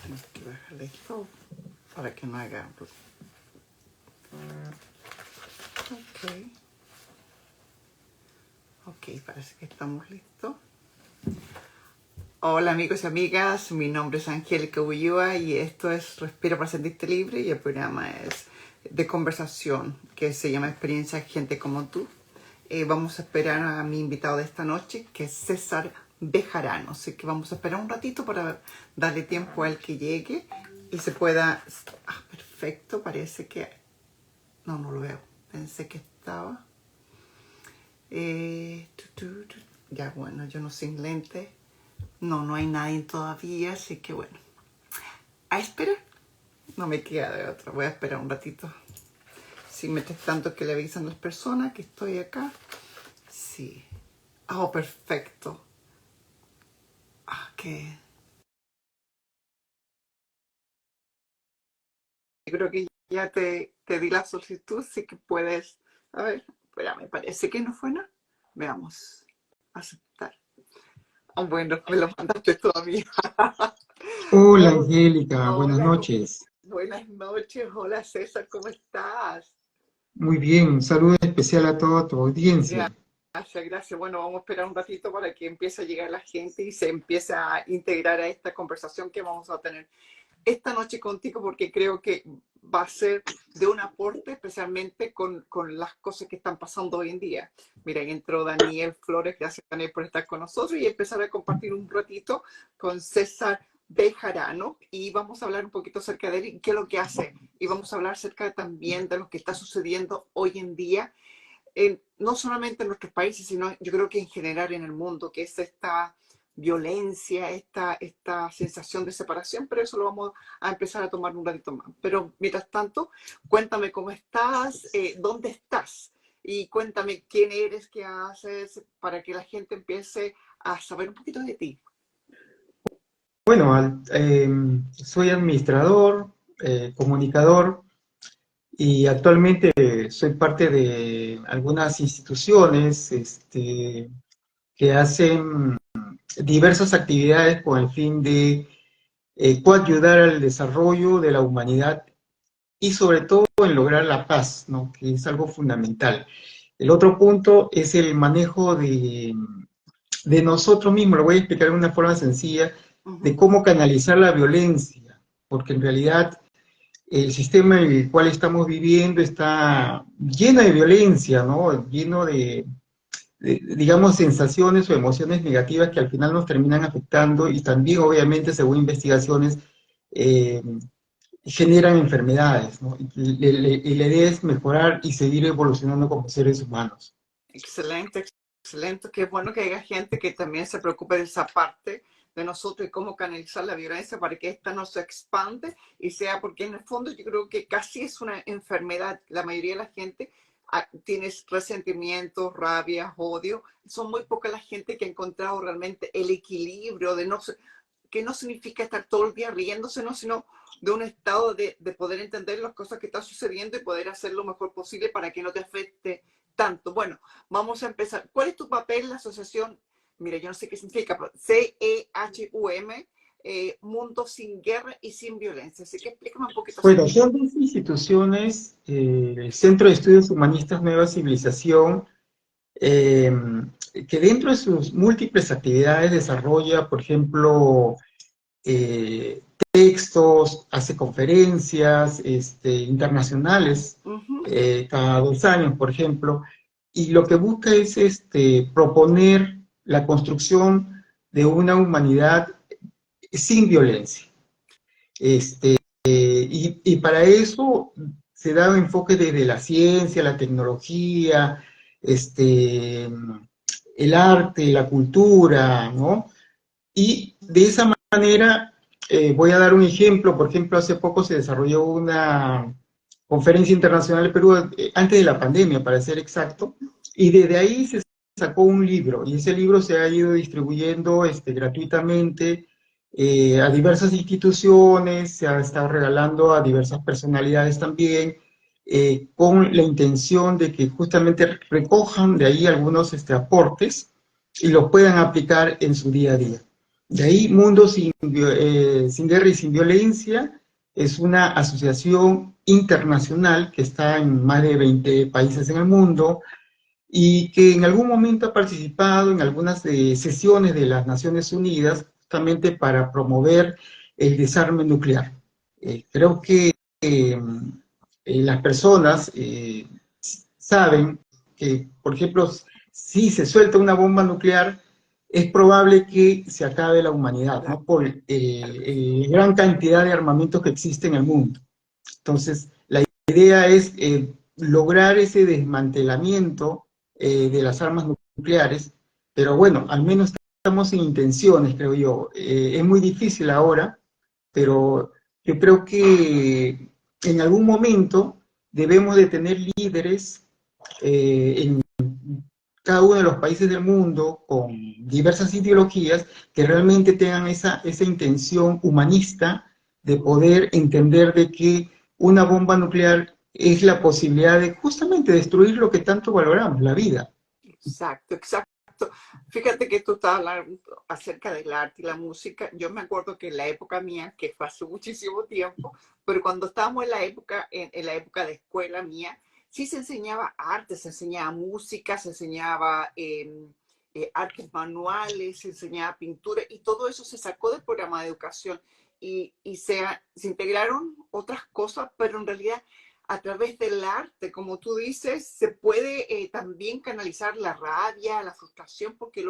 Tengo que bajarle esto para que no haga... Ok. Ok, parece que estamos listos. Hola amigos y amigas, mi nombre es Angélica Ulloa y esto es Respira para Sentirte Libre y el programa es de conversación que se llama Experiencia Gente como tú. Vamos a esperar a mi invitado de esta noche, que es César Bejarano. Así que vamos a esperar un ratito para darle tiempo a él que llegue y se pueda... Ah, perfecto, parece que... No, no lo veo. Pensé que estaba... Ya, bueno, yo no sin lente. No, no hay nadie todavía, así que bueno. A esperar. No me queda de otra. Voy a esperar un ratito. Si metes tanto que le avisan las personas que estoy acá. Sí. Oh, perfecto. Ok. Yo creo que ya te di la solicitud, así que puedes... A ver, espera, me parece que no fue nada. Veamos. Aceptar. Oh, bueno, me lo mandaste todavía. Hola Oh, Angélica, buenas hola, noches. buenas noches. Hola César, ¿cómo estás? Muy bien, un saludo especial a toda tu audiencia. Gracias, gracias. Bueno, vamos a esperar un ratito para que empiece a llegar la gente y se empiece a integrar a esta conversación que vamos a tener esta noche contigo, porque creo que va a ser de un aporte, especialmente con las cosas que están pasando hoy en día. Mira, ahí entró Daniel Flores, gracias Daniel por estar con nosotros y empezar a compartir un ratito con César Bejarano y vamos a hablar un poquito acerca de él y qué es lo que hace. Y vamos a hablar acerca también de lo que está sucediendo hoy en día no solamente en nuestros países, sino yo creo que en general en el mundo, que es esta violencia, esta sensación de separación, pero eso lo vamos a empezar a tomar un ratito más. Pero mientras tanto, cuéntame cómo estás, dónde estás y cuéntame quién eres, qué haces, para que la gente empiece a saber un poquito de ti. Bueno, soy administrador, comunicador y actualmente soy parte de algunas instituciones que hacen diversas actividades con el fin de coayudar al desarrollo de la humanidad y sobre todo en lograr la paz, ¿no? Que es algo fundamental. El otro punto es el manejo de nosotros mismos. Lo voy a explicar de una forma sencilla de cómo canalizar la violencia, porque en realidad el sistema en el cual estamos viviendo está lleno de violencia, ¿no? Lleno digamos, sensaciones o emociones negativas que al final nos terminan afectando y también, obviamente, según investigaciones, eh, generan enfermedades, ¿no? Y la idea es mejorar y seguir evolucionando como seres humanos. Excelente, excelente. Qué bueno que haya gente que también se preocupe de esa parte de nosotros y cómo canalizar la violencia para que esta no se expande y sea, porque en el fondo yo creo que casi es una enfermedad. La mayoría de la gente tiene resentimientos, rabia, odio. Son muy poca la gente que ha encontrado realmente el equilibrio de no que no significa estar todo el día riéndose, ¿no? Sino de un estado de poder entender las cosas que están sucediendo y poder hacer lo mejor posible para que no te afecte tanto. Bueno, vamos a empezar. ¿Cuál es tu papel en la asociación? Mira, yo no sé qué significa, pero CEHUM, Mundo sin Guerra y Sin Violencia. Así que explícame un poquito Bueno, acerca. son dos instituciones, el Centro de Estudios Humanistas Nueva Civilización, eh, que dentro de sus múltiples actividades desarrolla, por ejemplo, textos, hace conferencias internacionales cada 2 años, por ejemplo, y lo que busca es proponer la construcción de una humanidad sin violencia. Y para eso se da un enfoque desde la ciencia, la tecnología, el arte, la cultura, ¿no? Y de esa manera, voy a dar un ejemplo. Por ejemplo, hace poco se desarrolló una conferencia internacional en Perú, antes de la pandemia, para ser exacto, y desde ahí se sacó un libro, y ese libro se ha ido distribuyendo gratuitamente a diversas instituciones, se ha estado regalando a diversas personalidades también, con la intención de que justamente recojan de ahí algunos aportes y los puedan aplicar en su día a día. De ahí Mundo Sin Guerra y Sin Violencia es una asociación internacional que está en más de 20 países en el mundo y que en algún momento ha participado en algunas sesiones de las Naciones Unidas justamente para promover el desarme nuclear. Creo que las personas saben que, por ejemplo, si se suelta una bomba nuclear, es probable que se acabe la humanidad, Claro, ¿no? Por gran cantidad de armamentos que existe en el mundo. Entonces, la idea es lograr ese desmantelamiento de las armas nucleares, pero bueno, al menos estamos en intenciones, creo yo. Es muy difícil ahora, pero yo creo que en algún momento debemos de tener líderes en cada uno de los países del mundo con diversas ideologías que realmente tengan esa intención humanista de poder entender de que una bomba nuclear es la posibilidad de justamente destruir lo que tanto valoramos, la vida. exacto, exacto. Fíjate que tú estabas hablando acerca del arte y la música. Yo me acuerdo que en la época mía, que fue hace muchísimo tiempo, pero cuando estábamos en la época de escuela mía, sí se enseñaba arte, se enseñaba música, se enseñaba artes manuales, se enseñaba pintura y todo eso se sacó del programa de educación y se integraron otras cosas, pero en realidad a través del arte, como tú dices, se puede también canalizar la rabia, la frustración, porque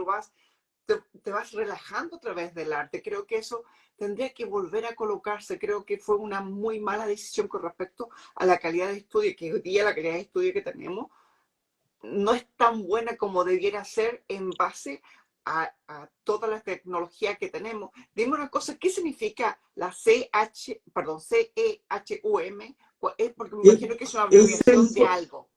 te vas relajando a través del arte. Creo que eso tendría que volver a colocarse. Creo que fue una muy mala decisión con respecto a la calidad de estudio, que hoy día la calidad de estudio que tenemos no es tan buena como debiera ser en base a toda la tecnología que tenemos. Dime una cosa, ¿qué significa la CEHUM? Es porque me Es, imagino que es una es, abreviación de algo.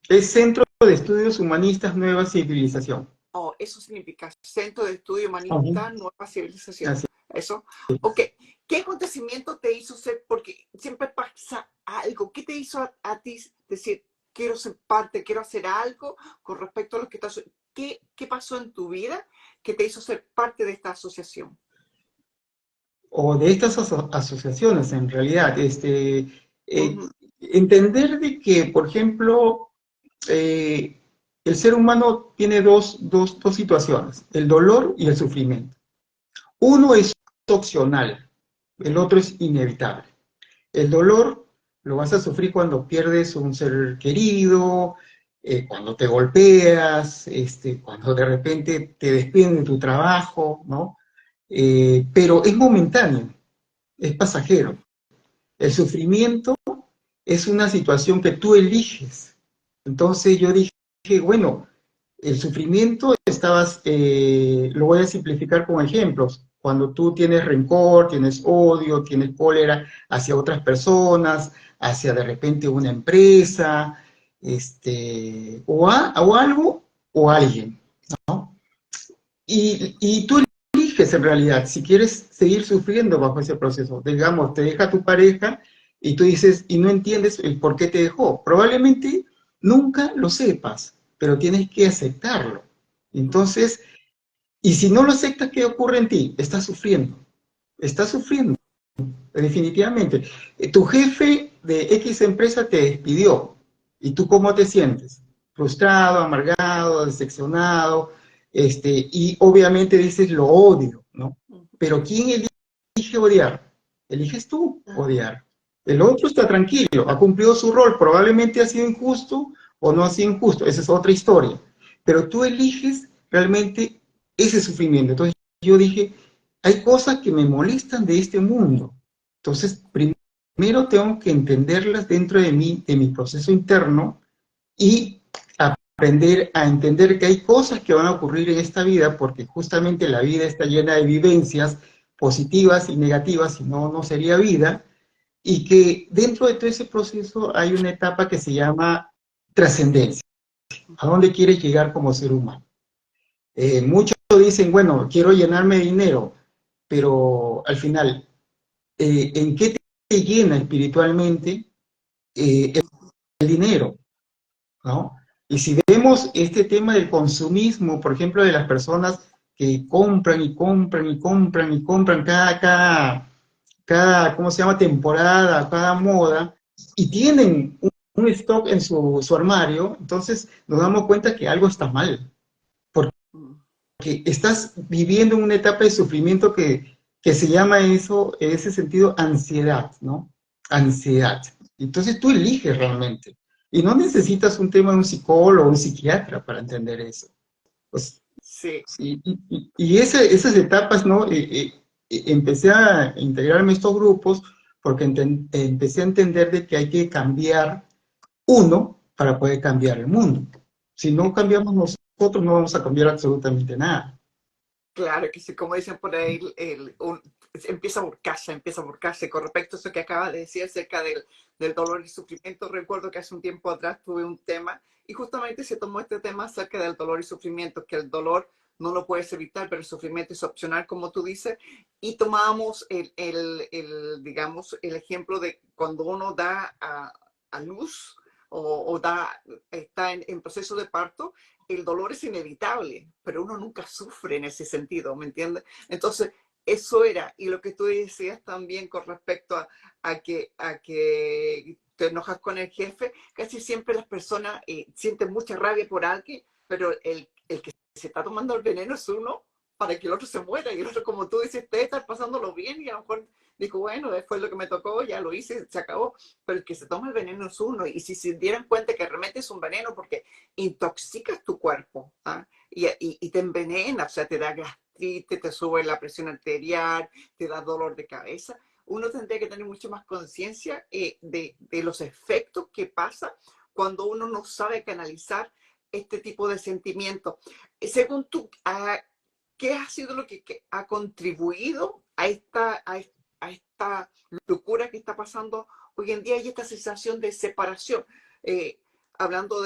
es Centro de Estudios Humanistas Nueva Civilización. Oh, eso significa Centro de Estudio Ujú. Humanista Nueva Civilización. Así Eso. es. Ok. ¿Qué acontecimiento te hizo ser? Porque siempre pasa algo. ¿Qué te hizo a ti decir, quiero ser parte, quiero hacer algo con respecto a lo que estás... ¿Qué pasó en tu vida que te hizo ser parte de esta asociación? O de estas asociaciones, en realidad, eh, Ujú. entender de que, por ejemplo, el ser humano tiene dos situaciones, el dolor y el sufrimiento. Uno es opcional, el otro es inevitable. El dolor lo vas a sufrir cuando pierdes un ser querido, cuando te golpeas, cuando de repente te despiden de tu trabajo, ¿no? Pero es momentáneo, es pasajero. El sufrimiento es una situación que tú eliges. Entonces yo dije, bueno, el sufrimiento lo voy a simplificar con ejemplos. Cuando tú tienes rencor, tienes odio, tienes cólera hacia otras personas, hacia de repente una empresa, o algo o alguien, ¿no? Y tú eliges en realidad si quieres seguir sufriendo bajo ese proceso. Digamos, te deja tu pareja y tú dices, y no entiendes el por qué te dejó. Probablemente nunca lo sepas, pero tienes que aceptarlo. Entonces, y si no lo aceptas, ¿qué ocurre en ti? Estás sufriendo, definitivamente. Tu jefe de X empresa te despidió, ¿y tú cómo te sientes? Frustrado, amargado, decepcionado, y obviamente dices lo odio, ¿no? Pero ¿quién elige odiar? Eliges tú odiar. El otro está tranquilo, ha cumplido su rol, probablemente ha sido injusto o no ha sido injusto, esa es otra historia. Pero tú eliges realmente ese sufrimiento. Entonces yo dije, hay cosas que me molestan de este mundo. Entonces, primero tengo que entenderlas dentro de mí, de mi proceso interno, y aprender a entender que hay cosas que van a ocurrir en esta vida, porque justamente la vida está llena de vivencias positivas y negativas, si no, no sería vida, y que dentro de todo ese proceso hay una etapa que se llama trascendencia. ¿A dónde quieres llegar como ser humano? Muchos dicen, bueno, quiero llenarme de dinero, pero al final, ¿en qué te llena espiritualmente el dinero? ¿No? Y si vemos este tema del consumismo, por ejemplo, de las personas que compran y compran y compran y compran cada ¿cómo se llama? Temporada, cada moda, y tienen un stock en su armario, entonces nos damos cuenta que algo está mal, porque estás viviendo una etapa de sufrimiento que se llama eso, en ese sentido, ansiedad, ¿no? Ansiedad. Entonces tú eliges realmente. Y no necesitas un tema de un psicólogo o un psiquiatra para entender eso. Pues, Sí. y esas etapas, ¿no? Empecé a integrarme a estos grupos porque empecé a entender de que hay que cambiar uno para poder cambiar el mundo. Si no cambiamos nosotros, no vamos a cambiar absolutamente nada. Claro que sí, como dicen por ahí, empieza a burcarse. Con respecto a eso que acaba de decir acerca del dolor y sufrimiento, recuerdo que hace un tiempo atrás tuve un tema y justamente se tomó este tema acerca del dolor y sufrimiento, que el dolor no lo puedes evitar, pero el sufrimiento es opcional, como tú dices, y tomábamos digamos, el ejemplo de cuando uno da a luz está en proceso de parto, el dolor es inevitable, pero uno nunca sufre en ese sentido, ¿me entiendes? Entonces, eso era, y lo que tú decías también con respecto a que te enojas con el jefe, casi siempre las personas sienten mucha rabia por alguien, pero el que se está tomando el veneno es uno para que el otro se muera, y el otro, como tú dices, te está pasándolo bien, y a lo mejor dijo, bueno, después lo que me tocó, ya lo hice, se acabó, pero el que se toma el veneno es uno, y si se dieran cuenta que realmente es un veneno, porque intoxicas tu cuerpo, ¿ah? Y te envenena, o sea, te da gastritis, te sube la presión arterial, te da dolor de cabeza. Uno tendría que tener mucho más conciencia de los efectos que pasa cuando uno no sabe canalizar este tipo de sentimientos. Según tú, ¿qué ha sido lo que ha contribuido a esta locura que está pasando hoy en día y esta sensación de separación? Hablando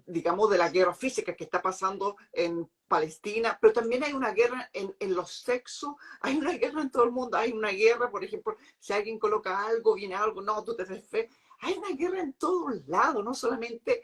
digamos, de la guerra física que está pasando en Palestina, pero también hay una guerra en los sexos, hay una guerra en todo el mundo, hay una guerra, por ejemplo, si alguien coloca algo, viene algo, no, tú te ves fe. Hay una guerra en todos lados, no solamente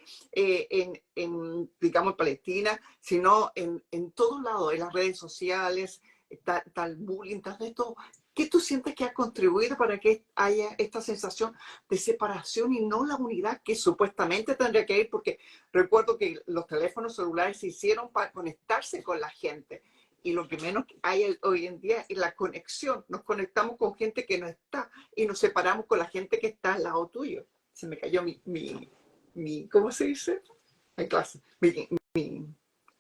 digamos, Palestina, sino en todos lados, en las redes sociales, está el bullying, está de todo. ¿Qué tú sientes que ha contribuido para que haya esta sensación de separación y no la unidad que supuestamente tendría que ir? Porque recuerdo que los teléfonos celulares se hicieron para conectarse con la gente. Y lo que menos hay hoy en día es la conexión. Nos conectamos con gente que no está y nos separamos con la gente que está al lado tuyo. Se me cayó ¿cómo se dice? En clase.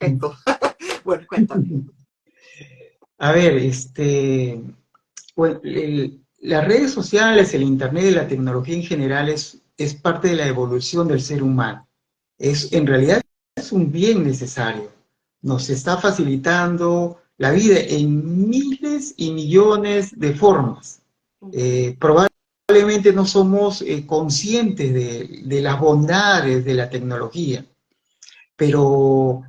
Esto. Bueno, cuéntame. A ver, bueno, las redes sociales, el Internet y la tecnología en general es parte de la evolución del ser humano. En realidad es un bien necesario. Nos está facilitando la vida en miles y millones de formas. Probablemente no somos conscientes de las bondades de la tecnología, pero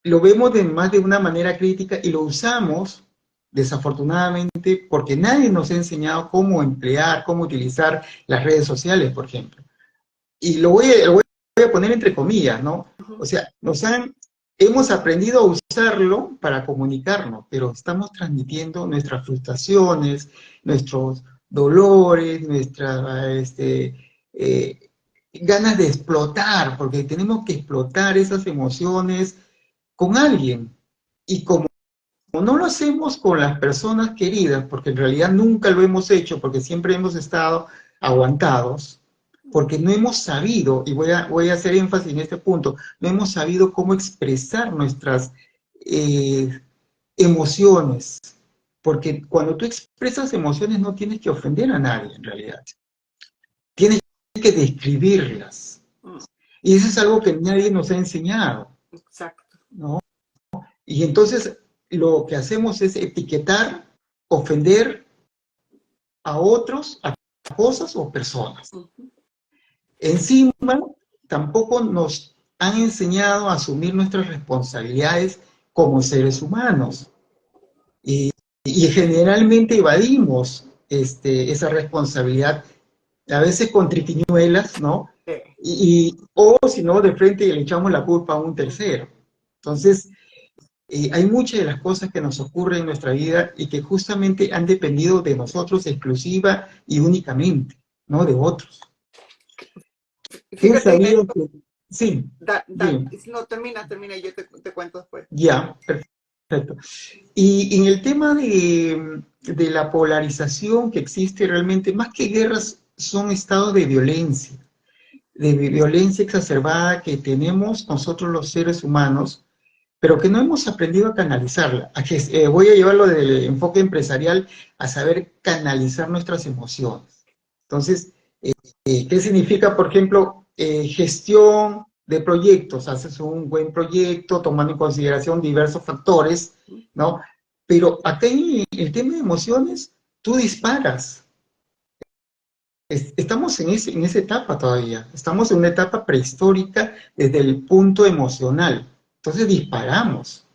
lo vemos de más de una manera crítica y lo usamos, desafortunadamente, porque nadie nos ha enseñado cómo emplear, cómo utilizar las redes sociales, por ejemplo. Y lo voy a poner entre comillas, ¿no? O sea, hemos aprendido a usarlo para comunicarnos, pero estamos transmitiendo nuestras frustraciones, nuestros dolores, nuestras ganas de explotar, porque tenemos que explotar esas emociones con alguien. Y como no lo hacemos con las personas queridas, porque en realidad nunca lo hemos hecho, porque siempre hemos estado aguantados, porque no hemos sabido, y voy a hacer énfasis en este punto, no hemos sabido cómo expresar nuestras emociones, porque cuando tú expresas emociones no tienes que ofender a nadie en realidad, tienes que describirlas. Y eso es algo que nadie nos ha enseñado. Exacto. ¿No? Y entonces lo que hacemos es etiquetar, ofender a otros, a cosas o personas. Encima, tampoco nos han enseñado a asumir nuestras responsabilidades como seres humanos. Y generalmente evadimos esa responsabilidad, a veces con triquiñuelas, ¿no? Sí. O si no, de frente le echamos la culpa a un tercero. Entonces, hay muchas de las cosas que nos ocurren en nuestra vida y que justamente han dependido de nosotros exclusiva y únicamente, no de otros. He Fíjate, sabido que... Sí, bien, no, termina, y yo te cuento después. ya, perfecto. Y en el tema de la polarización que existe realmente, más que guerras, son estados de violencia exacerbada que tenemos nosotros los seres humanos, pero que no hemos aprendido a canalizarla. Voy a llevarlo del enfoque empresarial a saber canalizar nuestras emociones. Entonces, ¿qué significa, por ejemplo, gestión de proyectos? Haces un buen proyecto tomando en consideración diversos factores, ¿no? Pero acá en el tema de emociones, tú disparas. Estamos en esa etapa todavía. Estamos en una etapa prehistórica desde el punto emocional. Entonces disparamos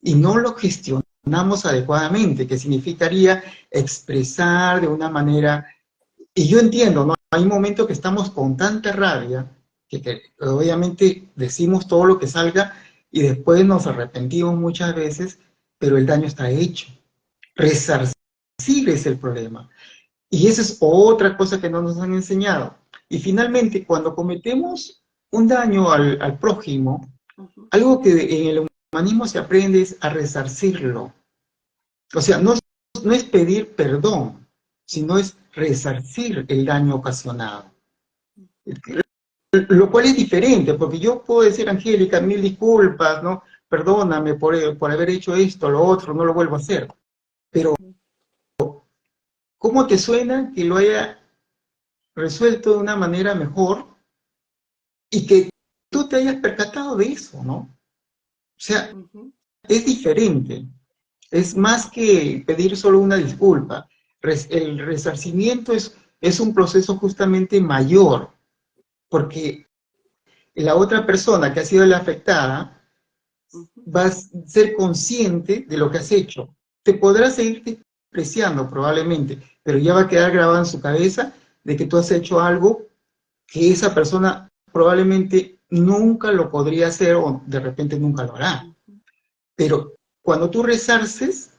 y no lo gestionamos adecuadamente, que significaría expresar de una manera. Y yo entiendo, ¿no? Hay momentos que estamos con tanta rabia que obviamente decimos todo lo que salga y después nos arrepentimos muchas veces, pero el daño está hecho. Resarcir es el problema. Y esa es otra cosa que no nos han enseñado. Y finalmente, cuando cometemos un daño al prójimo, algo que en el humanismo se aprende es a resarcirlo. O sea, no es pedir perdón, sino es resarcir el daño ocasionado. Lo cual es diferente, porque yo puedo decir, Angélica, mil disculpas, ¿no? Perdóname por haber hecho esto, lo otro, no lo vuelvo a hacer. Pero, ¿cómo te suena que lo haya resuelto de una manera mejor y que tú te hayas percatado de eso, ¿no? O sea, es diferente. Es más que pedir solo una disculpa. El resarcimiento es un proceso justamente mayor, porque la otra persona que ha sido la afectada va a ser consciente de lo que has hecho. Te podrá seguir despreciando probablemente, pero ya va a quedar grabado en su cabeza de que tú has hecho algo que esa persona probablemente nunca lo podría hacer o de repente nunca lo hará. Pero cuando tú resarces,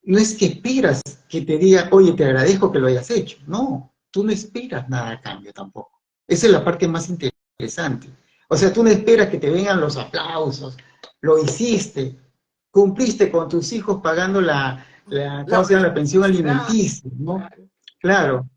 no es que esperas que te diga, oye, te agradezco que lo hayas hecho. No, tú no esperas nada a cambio tampoco. Esa es la parte más interesante. O sea, tú no esperas que te vengan los aplausos. Lo hiciste, cumpliste con tus hijos pagando La ¿cómo se llama? La pensión universidad, alimenticia, ¿no? claro. Claro.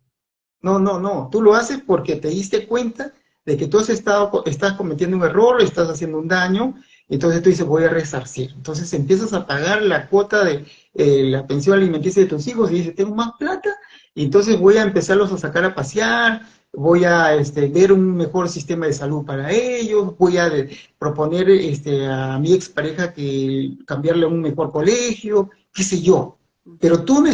No, no, no. Tú lo haces porque te diste cuenta de que tú estás cometiendo un error, estás haciendo un daño, entonces tú dices, voy a resarcir. Entonces empiezas a pagar la cuota de la pensión alimenticia de tus hijos y dices, tengo más plata, y entonces voy a empezarlos a sacar a pasear, voy a ver un mejor sistema de salud para ellos, voy a proponer a mi expareja que cambiarle a un mejor colegio, qué sé yo. Pero tú no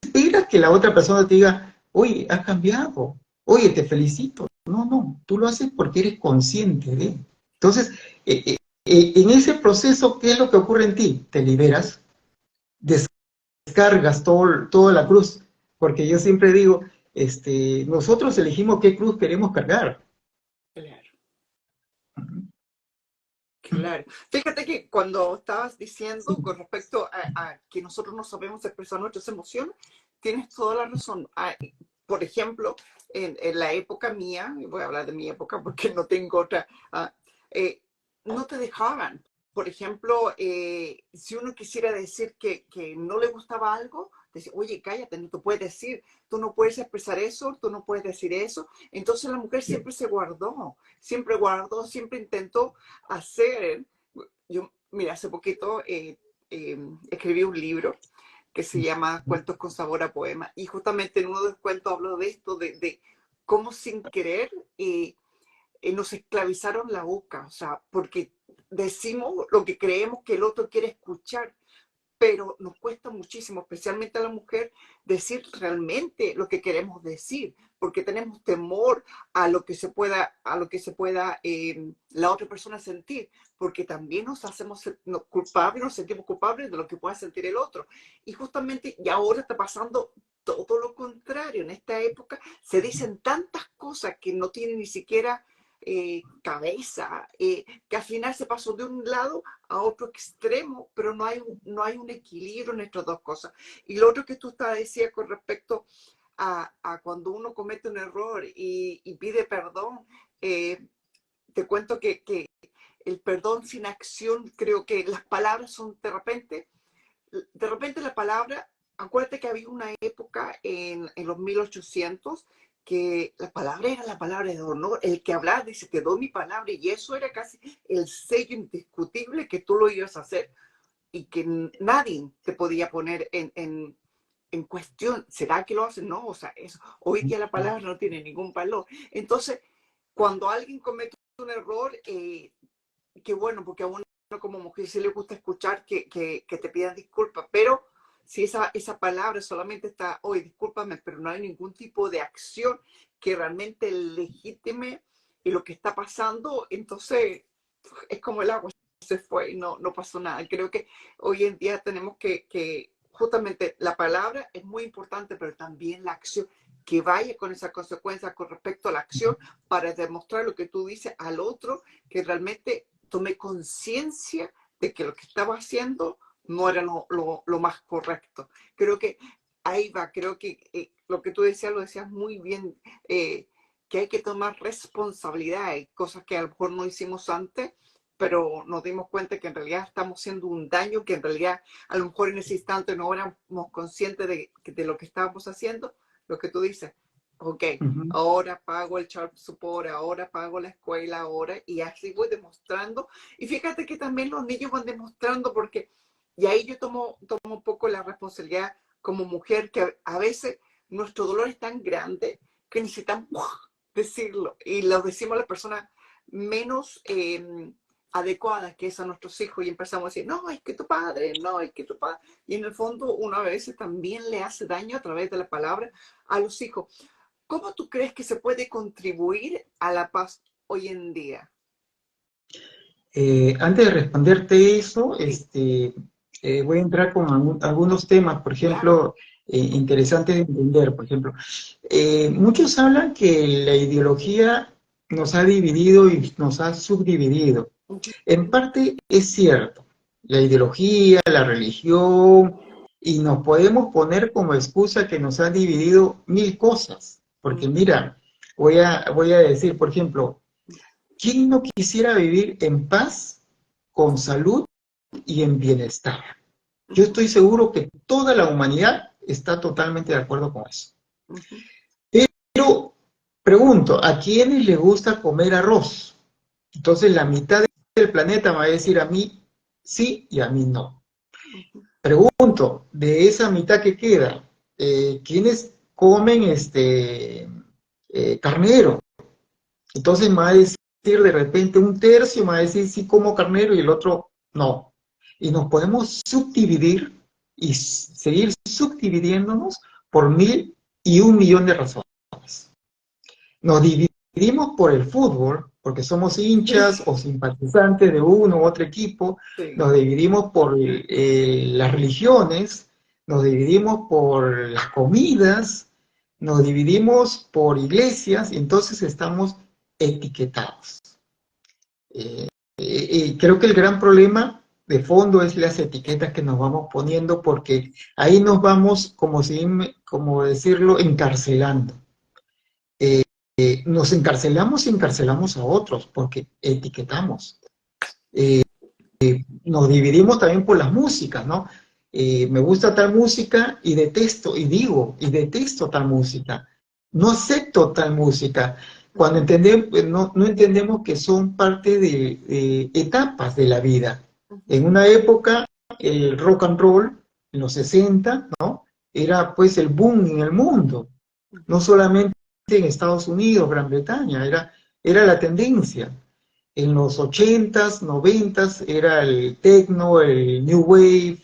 esperas que la otra persona te diga, oye, has cambiado, oye, te felicito. No, no, tú lo haces porque eres consciente de. Entonces, en ese proceso, ¿qué es lo que ocurre en ti? Te liberas, descargas toda la cruz, porque yo siempre digo, nosotros elegimos qué cruz queremos cargar. Claro, claro. Fíjate que cuando estabas Sí, diciendo con respecto a que nosotros no sabemos expresar nuestras emociones, tienes toda la razón. Por ejemplo, en la época mía, y voy a hablar de mi época porque no tengo otra, no te dejaban. Por ejemplo, si uno quisiera decir que no le gustaba algo, decir, oye, cállate, no te puedes decir, tú no puedes expresar eso, tú no puedes decir eso. Entonces la mujer siempre se guardó, siempre intentó hacer. Yo, mira, hace poquito escribí un libro que se llama Cuentos con sabor a poema. Y justamente en uno de los cuentos hablo de esto, de cómo sin querer nos esclavizaron la boca, o sea, porque decimos lo que creemos que el otro quiere escuchar, pero nos cuesta muchísimo, especialmente a la mujer, decir realmente lo que queremos decir, porque tenemos temor a lo que se pueda la otra persona sentir, porque también nos hacemos culpables, nos sentimos culpables de lo que pueda sentir el otro. Y justamente, y ahora está pasando todo lo contrario. En esta época se dicen tantas cosas que no tienen ni siquiera cabeza, que al final se pasó de un lado a otro extremo, pero no hay un equilibrio en estas dos cosas. Y lo otro que tú decías con respecto a cuando uno comete un error y pide perdón, te cuento que el perdón sin acción, creo que las palabras son de repente la palabra, acuérdate que había una época en los 1800 que la palabra era la palabra de honor, el que hablaba dice, te doy mi palabra, y eso era casi el sello indiscutible que tú lo ibas a hacer y que nadie te podía poner en cuestión. ¿Será que lo hacen? No, o sea, hoy día la palabra no tiene ningún valor. Entonces, cuando alguien comete un error, qué bueno, porque a uno como mujer sí le gusta escuchar que te pidan disculpas, pero si esa palabra solamente está, oye, discúlpame, pero no hay ningún tipo de acción que realmente legitime y lo que está pasando, entonces es como el agua se fue y no pasó nada. Creo que hoy en día tenemos que justamente la palabra es muy importante, pero también la acción, que vaya con esa consecuencia con respecto a la acción para demostrar lo que tú dices al otro, que realmente tomé conciencia de que lo que estaba haciendo no era lo más correcto. Creo que ahí va, creo que lo que tú decías, lo decías muy bien, que hay que tomar responsabilidad. Hay cosas que a lo mejor no hicimos antes, pero nos dimos cuenta que en realidad estamos haciendo un daño, que en realidad a lo mejor en ese instante no éramos conscientes de lo que estábamos haciendo, lo que tú dices. Ok, Ujú. ahora pago el child support, ahora pago la escuela, ahora, y así voy demostrando. Y fíjate que también los niños van demostrando porque, y ahí yo tomo un poco la responsabilidad como mujer, que a veces nuestro dolor es tan grande que necesitamos decirlo, y lo decimos a las personas menos adecuadas, que es a nuestros hijos, y empezamos a decir, no, es que tu padre, no, es que tu padre, y en el fondo uno a veces también le hace daño a través de la palabra a los hijos. ¿Cómo tú crees que se puede contribuir a la paz hoy en día? Antes de responderte eso, Sí, voy a entrar con algunos temas, por claro. ejemplo, interesantes de entender. Por ejemplo, muchos hablan que la ideología nos ha dividido y nos ha subdividido. Ujú, En parte es cierto, la ideología, la religión, y nos podemos poner como excusa que nos han dividido mil cosas. Porque ujú, mira, voy a decir, por ejemplo, ¿quién no quisiera vivir en paz, con salud y en bienestar? Yo ujú, estoy seguro que toda la humanidad está totalmente de acuerdo con eso. ujú, Pero pregunto, ¿a quiénes les gusta comer arroz? Entonces la mitad del planeta me va a decir a mí sí y a mí no. ujú, Pregunto, de esa mitad que queda, ¿quiénes comen carnero? Entonces me va a decir de repente un tercio, me va a decir sí como carnero y el otro no. Y nos podemos subdividir y seguir subdividiéndonos por mil y un millón de razones. Nos dividimos por el fútbol, porque somos hinchas o simpatizantes de uno u otro equipo, sí, nos dividimos por las religiones, nos dividimos por las comidas, nos dividimos por iglesias, y entonces estamos etiquetados. Creo que el gran problema de fondo es las etiquetas que nos vamos poniendo, porque ahí nos vamos, como decirlo, encarcelando. Nos encarcelamos y encarcelamos a otros, porque etiquetamos. Nos dividimos también por las músicas, ¿no? Me gusta tal música y detesto, y digo, y detesto tal música. No acepto tal música. Cuando ujú, entendemos, no entendemos que son parte de etapas de la vida. ujú, En una época, el rock and roll, en los 60, ¿no? Era pues el boom en el mundo. No ujú, solamente en Estados Unidos, Gran Bretaña, era la tendencia. En los 80s, 90s era el techno, el new wave,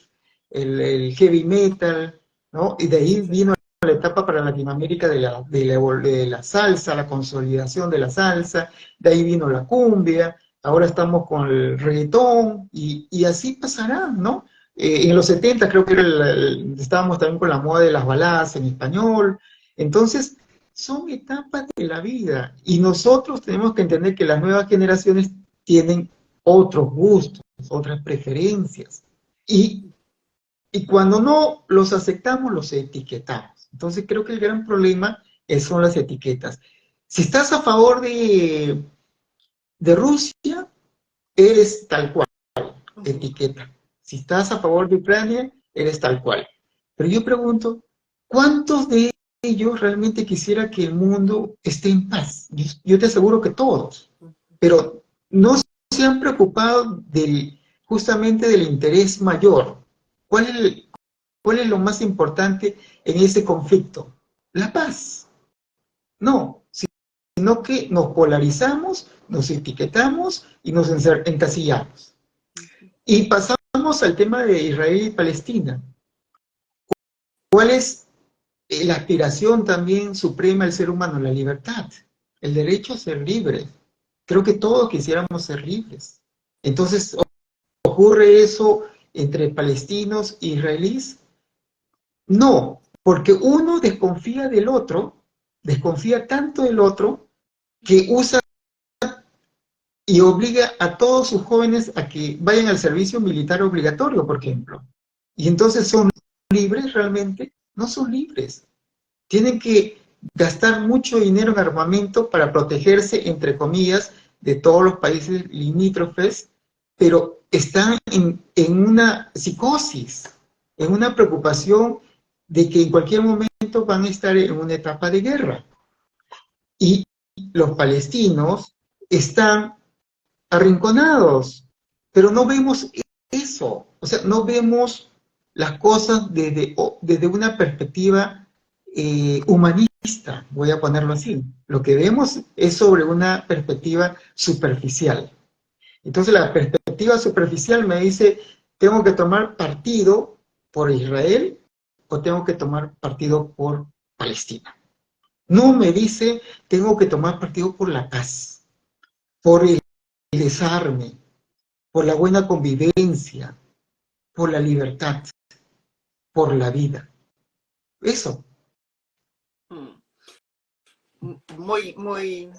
el heavy metal, ¿no? Y de ahí sí, vino la etapa para Latinoamérica de la salsa, la consolidación de la salsa, de ahí vino la cumbia, ahora estamos con el reggaetón, y así pasará, ¿no? En los 70 creo que estábamos también con la moda de las baladas en español. Entonces, son etapas de la vida. Y nosotros tenemos que entender que las nuevas generaciones tienen otros gustos, otras preferencias. Y cuando no los aceptamos, los etiquetamos. Entonces creo que el gran problema son las etiquetas. Si estás a favor de Rusia, eres tal cual, etiqueta. Si estás a favor de Ucrania, eres tal cual. Pero yo pregunto, ¿cuántos de ellos realmente quisiera que el mundo esté en paz? Yo te aseguro que todos, pero no se han preocupado justamente del interés mayor. ¿Cuál es lo más importante en ese conflicto? La paz. No, sino que nos polarizamos, nos etiquetamos y nos encasillamos. Y pasamos al tema de Israel y Palestina. ¿Cuál es la aspiración también suprema del ser humano? La libertad, el derecho a ser libre. Creo que todos quisiéramos ser libres. Entonces, ¿ocurre eso entre palestinos e israelíes? No, porque uno desconfía del otro, desconfía tanto del otro, que usa y obliga a todos sus jóvenes a que vayan al servicio militar obligatorio, por ejemplo. Y entonces son libres realmente, no son libres. Tienen que gastar mucho dinero en armamento para protegerse, entre comillas, de todos los países limítrofes, pero están en una psicosis, en una preocupación de que en cualquier momento van a estar en una etapa de guerra. Y los palestinos están arrinconados, pero no vemos eso, o sea, no vemos las cosas desde una perspectiva humanista, voy a ponerlo así. Lo que vemos es sobre una perspectiva superficial. Entonces la perspectiva superficial me dice, ¿tengo que tomar partido por Israel o tengo que tomar partido por Palestina? No me dice, tengo que tomar partido por la paz, por el desarme, por la buena convivencia, por la libertad, por la vida. Eso. Muy, muy,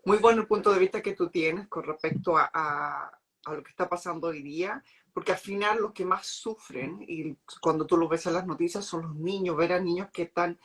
muy bueno el punto de vista que tú tienes con respecto a lo que está pasando hoy día, porque al final los que más sufren, y cuando tú lo ves en las noticias, son los niños, ver a niños que están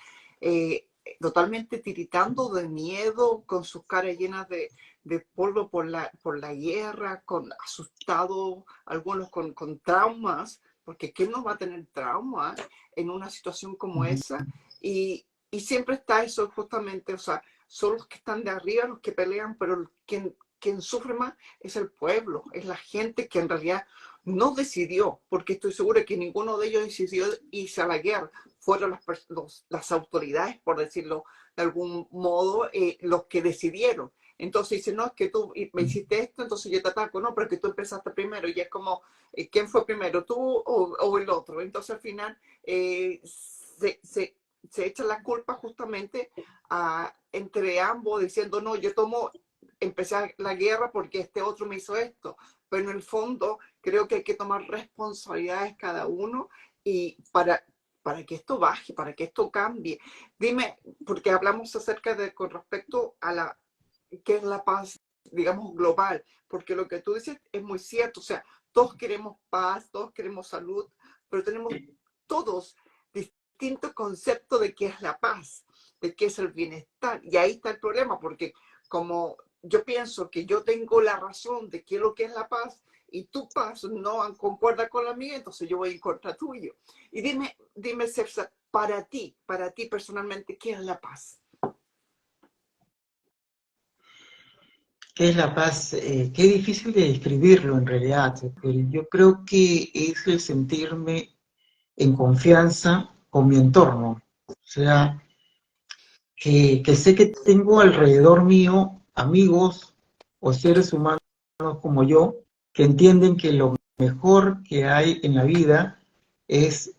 totalmente tiritando de miedo, con sus caras llenas de polvo por la guerra, asustados, algunos con traumas, porque ¿quién no va a tener trauma en una situación como esa? Y siempre está eso justamente, o sea, son los que están de arriba los que pelean, pero quien sufre más es el pueblo, es la gente que en realidad no decidió, porque estoy segura que ninguno de ellos decidió irse a la guerra, fueron las autoridades, por decirlo de algún modo, los que decidieron. Entonces dicen, no, es que tú me hiciste esto, entonces yo te ataco. No, pero es que tú empezaste primero. Y es como, ¿quién fue primero, tú o el otro? Entonces al final se echa la culpa justamente entre ambos, diciendo, no, empecé la guerra porque este otro me hizo esto. Pero en el fondo creo que hay que tomar responsabilidades cada uno y para que esto baje, para que esto cambie. Dime, porque hablamos acerca con respecto a qué es la paz, digamos, global, porque lo que tú dices es muy cierto, o sea, todos queremos paz, todos queremos salud, pero tenemos todos distintos conceptos de qué es la paz, de qué es el bienestar, y ahí está el problema, porque como yo pienso que yo tengo la razón de qué es lo que es la paz, y tu paz no concuerda con la mía, entonces yo voy en contra tuyo. Y dime, Cepsa, para ti personalmente, ¿qué es la paz? ¿Qué es la paz? Qué difícil de describirlo en realidad. Pero yo creo que es el sentirme en confianza con mi entorno. O sea, que sé que tengo alrededor mío amigos o seres humanos como yo, que entienden que lo mejor que hay en la vida es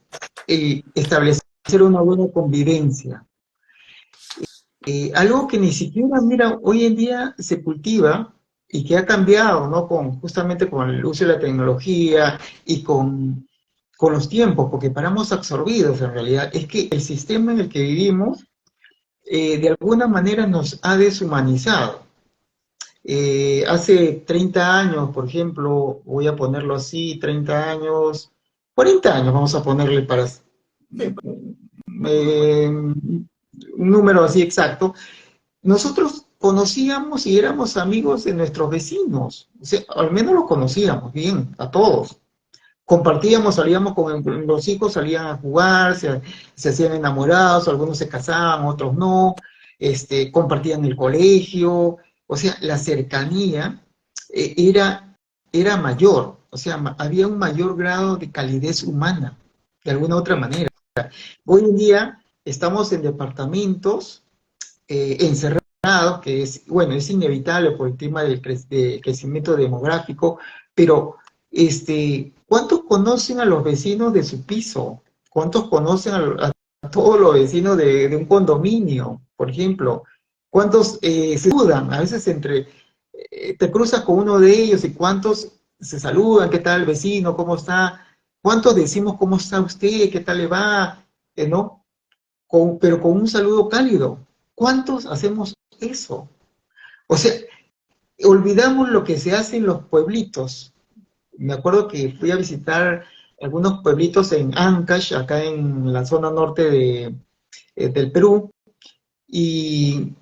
establecer una buena convivencia. Algo que ni siquiera, mira, hoy en día se cultiva y que ha cambiado, ¿no? Justamente con el uso de la tecnología y con los tiempos, porque paramos absorbidos en realidad, es que el sistema en el que vivimos de alguna manera nos ha deshumanizado. Hace 30 años, por ejemplo, voy a ponerlo así, 30 años, 40 años vamos a ponerle para un número así exacto, nosotros conocíamos y éramos amigos de nuestros vecinos, o sea, al menos los conocíamos bien, a todos. Compartíamos, salíamos con los hijos, salían a jugar, se hacían enamorados, algunos se casaban, otros no, compartían el colegio, o sea, la cercanía era mayor, o sea, había un mayor grado de calidez humana, de alguna otra manera. Hoy en día estamos en departamentos encerrados, que es, bueno, es inevitable por el tema del crecimiento demográfico, pero ¿cuántos conocen a los vecinos de su piso? ¿Cuántos conocen a todos los vecinos de un condominio, por ejemplo? ¿Cuántos se saludan? A veces te cruzas con uno de ellos y cuántos se saludan, ¿qué tal vecino? ¿Cómo está? ¿Cuántos decimos cómo está usted? ¿Qué tal le va? ¿No? Pero con un saludo cálido. ¿Cuántos hacemos eso? O sea, olvidamos lo que se hace en los pueblitos. Me acuerdo que fui a visitar algunos pueblitos en Ancash, acá en la zona norte del Perú, y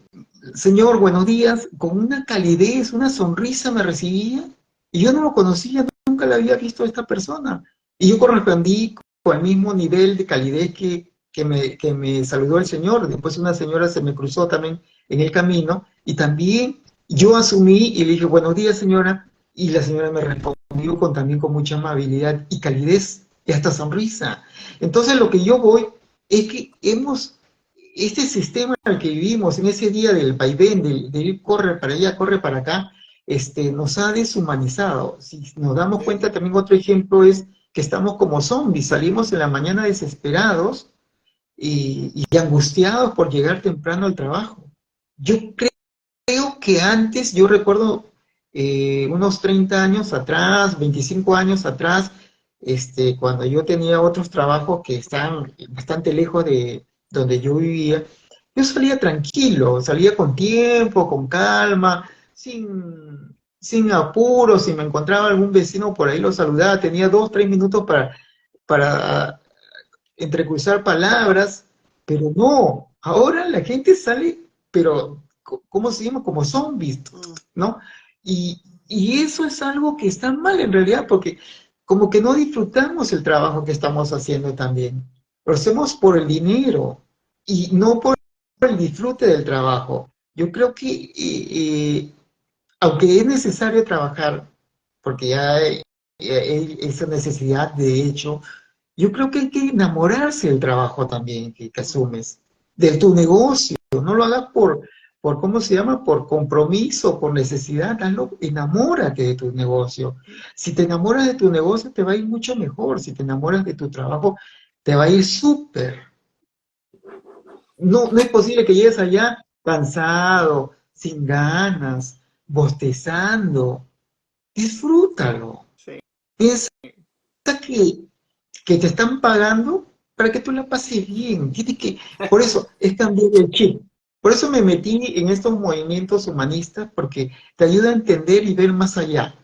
señor, buenos días, con una calidez, una sonrisa me recibía, y yo no lo conocía, nunca la había visto a esta persona, y yo correspondí con el mismo nivel de calidez que me saludó el señor. Después una señora se me cruzó también en el camino, y también yo asumí y le dije, buenos días señora, y la señora me respondió también con mucha amabilidad y calidez, y hasta sonrisa. Entonces lo que yo voy es que este sistema en el que vivimos, en ese día del vaivén, del ir corre para allá, corre para acá, nos ha deshumanizado. Si nos damos cuenta, también otro ejemplo es que estamos como zombies, salimos en la mañana desesperados y angustiados por llegar temprano al trabajo. Yo creo que antes, yo recuerdo unos 30 años atrás, 25 años atrás, cuando yo tenía otros trabajos que estaban bastante lejos de donde yo vivía, yo salía tranquilo, salía con tiempo, con calma, sin apuros. Si me encontraba algún vecino por ahí lo saludaba, tenía 2, 3 minutos para entrecruzar palabras, pero no, ahora la gente sale, pero ¿cómo se llama? Como zombies, ¿no? Y eso es algo que está mal en realidad, porque como que no disfrutamos el trabajo que estamos haciendo también. Lo hacemos por el dinero y no por el disfrute del trabajo. Yo creo que, aunque es necesario trabajar, porque ya hay esa necesidad de hecho, yo creo que hay que enamorarse del trabajo también que asumes, de tu negocio. No lo hagas ¿cómo se llama? Por compromiso, por necesidad. Hazlo, enamórate de tu negocio. Si te enamoras de tu negocio, te va a ir mucho mejor. Si te enamoras de tu trabajo, te va a ir súper. No, no es posible que llegues allá cansado, sin ganas, bostezando. Disfrútalo. Sí. Piensa que te están pagando para que tú la pases bien. Por eso es cambiar el chip. Por eso me metí en estos movimientos humanistas, porque te ayuda a entender y ver más allá.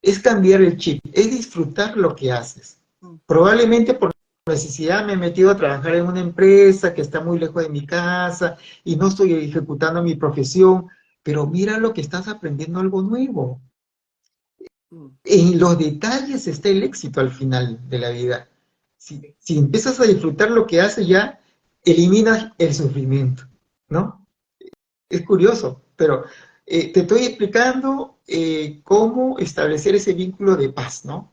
Es cambiar el chip, es disfrutar lo que haces. Probablemente por necesidad me he metido a trabajar en una empresa que está muy lejos de mi casa y no estoy ejecutando mi profesión, pero mira lo que estás aprendiendo, algo nuevo. En los detalles está el éxito al final de la vida. Si empiezas a disfrutar lo que haces, ya eliminas el sufrimiento, ¿no? Es curioso, pero te estoy explicando cómo establecer ese vínculo de paz, ¿no?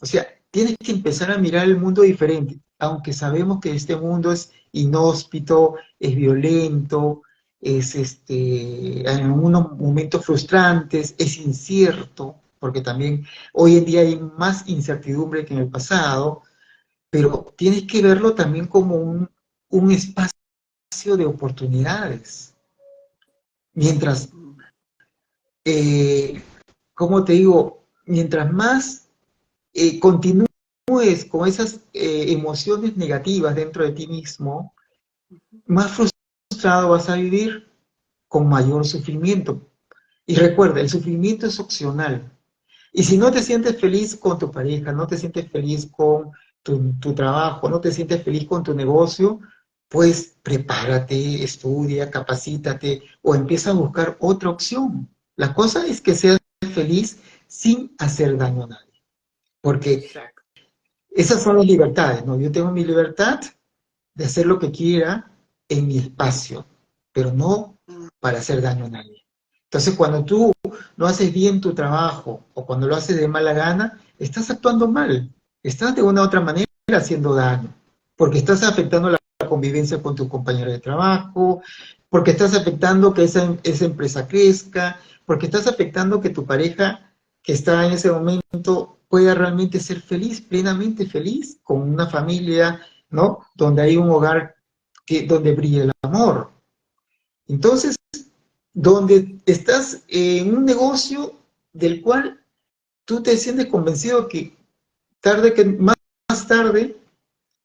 O sea, tienes que empezar a mirar el mundo diferente, aunque sabemos que este mundo es inhóspito, es violento, es en algunos momentos frustrantes, es incierto, porque también hoy en día hay más incertidumbre que en el pasado, pero tienes que verlo también como un espacio de oportunidades. Mientras, ¿cómo te digo? Mientras más continúes con esas emociones negativas dentro de ti mismo, más frustrado vas a vivir con mayor sufrimiento. Y recuerda, el sufrimiento es opcional. Y si no te sientes feliz con tu pareja, no te sientes feliz con tu trabajo, no te sientes feliz con tu negocio, pues prepárate, estudia, capacítate o empieza a buscar otra opción. La cosa es que seas feliz sin hacer daño a nadie. Porque Exacto. esas son las libertades, ¿no? Yo tengo mi libertad de hacer lo que quiera en mi espacio, pero no Mm. para hacer daño a nadie. Entonces, cuando tú no haces bien tu trabajo o cuando lo haces de mala gana, estás actuando mal, estás de una u otra manera haciendo daño, porque estás afectando la convivencia con tus compañeros de trabajo, porque estás afectando que esa empresa crezca, porque estás afectando que tu pareja que está en ese momento pueda realmente ser feliz, plenamente feliz, con una familia, ¿no? Donde hay un hogar donde brilla el amor. Entonces, donde estás en un negocio del cual tú te sientes convencido que más tarde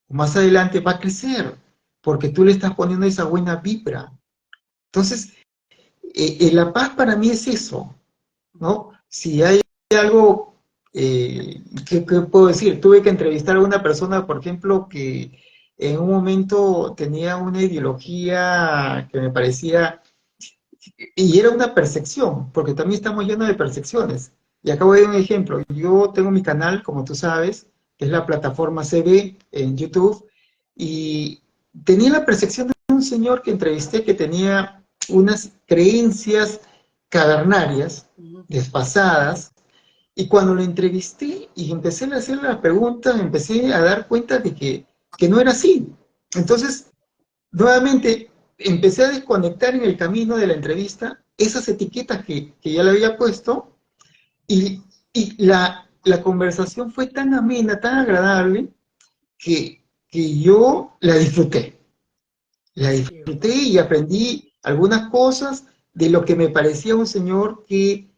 o más adelante va a crecer, porque tú le estás poniendo esa buena vibra. Entonces, la paz para mí es eso, ¿no? Si hay algo, ¿qué puedo decir? Tuve que entrevistar a una persona, por ejemplo, que en un momento tenía una ideología que me parecía, y era una percepción, porque también estamos llenos de percepciones. Y acabo de dar un ejemplo. Yo tengo mi canal, como tú sabes, que es la plataforma CB en YouTube, y tenía la percepción de un señor que entrevisté que tenía unas creencias cavernarias, Ujú. desfasadas, y cuando lo entrevisté y empecé a hacer la pregunta, me empecé a dar cuenta de que no era así. Entonces, nuevamente, empecé a desconectar en el camino de la entrevista esas etiquetas que ya le había puesto y, y la conversación fue tan amena, tan agradable, que yo la disfruté. La Qué disfruté bueno. y aprendí algunas cosas de lo que me parecía un señor que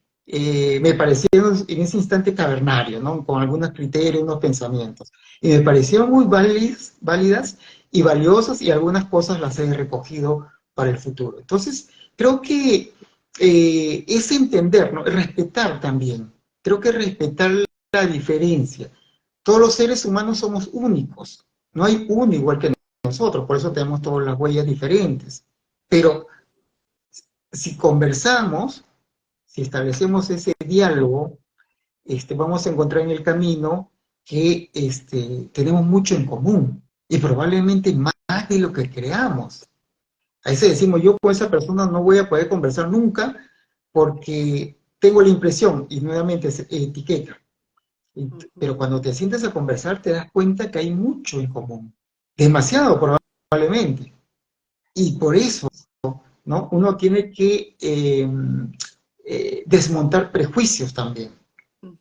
me parecía en ese instante cavernario, ¿no? Con algunos criterios, unos pensamientos. Y me parecieron muy válidas y valiosas y algunas cosas las he recogido para el futuro. Entonces, creo que es entender, ¿no? Respetar también. Creo que respetar la diferencia. Todos los seres humanos somos únicos. No hay uno igual que nosotros, por eso tenemos todas las huellas diferentes. Pero si conversamos, si establecemos ese diálogo, vamos a encontrar en el camino que tenemos mucho en común y probablemente más de lo que creamos. A veces decimos, yo con esa persona no voy a poder conversar nunca porque tengo la impresión, y nuevamente es etiqueta, Ujú. pero cuando te sientes a conversar te das cuenta que hay mucho en común, demasiado probablemente. Y por eso, ¿no? Uno tiene que desmontar prejuicios también. Ujú.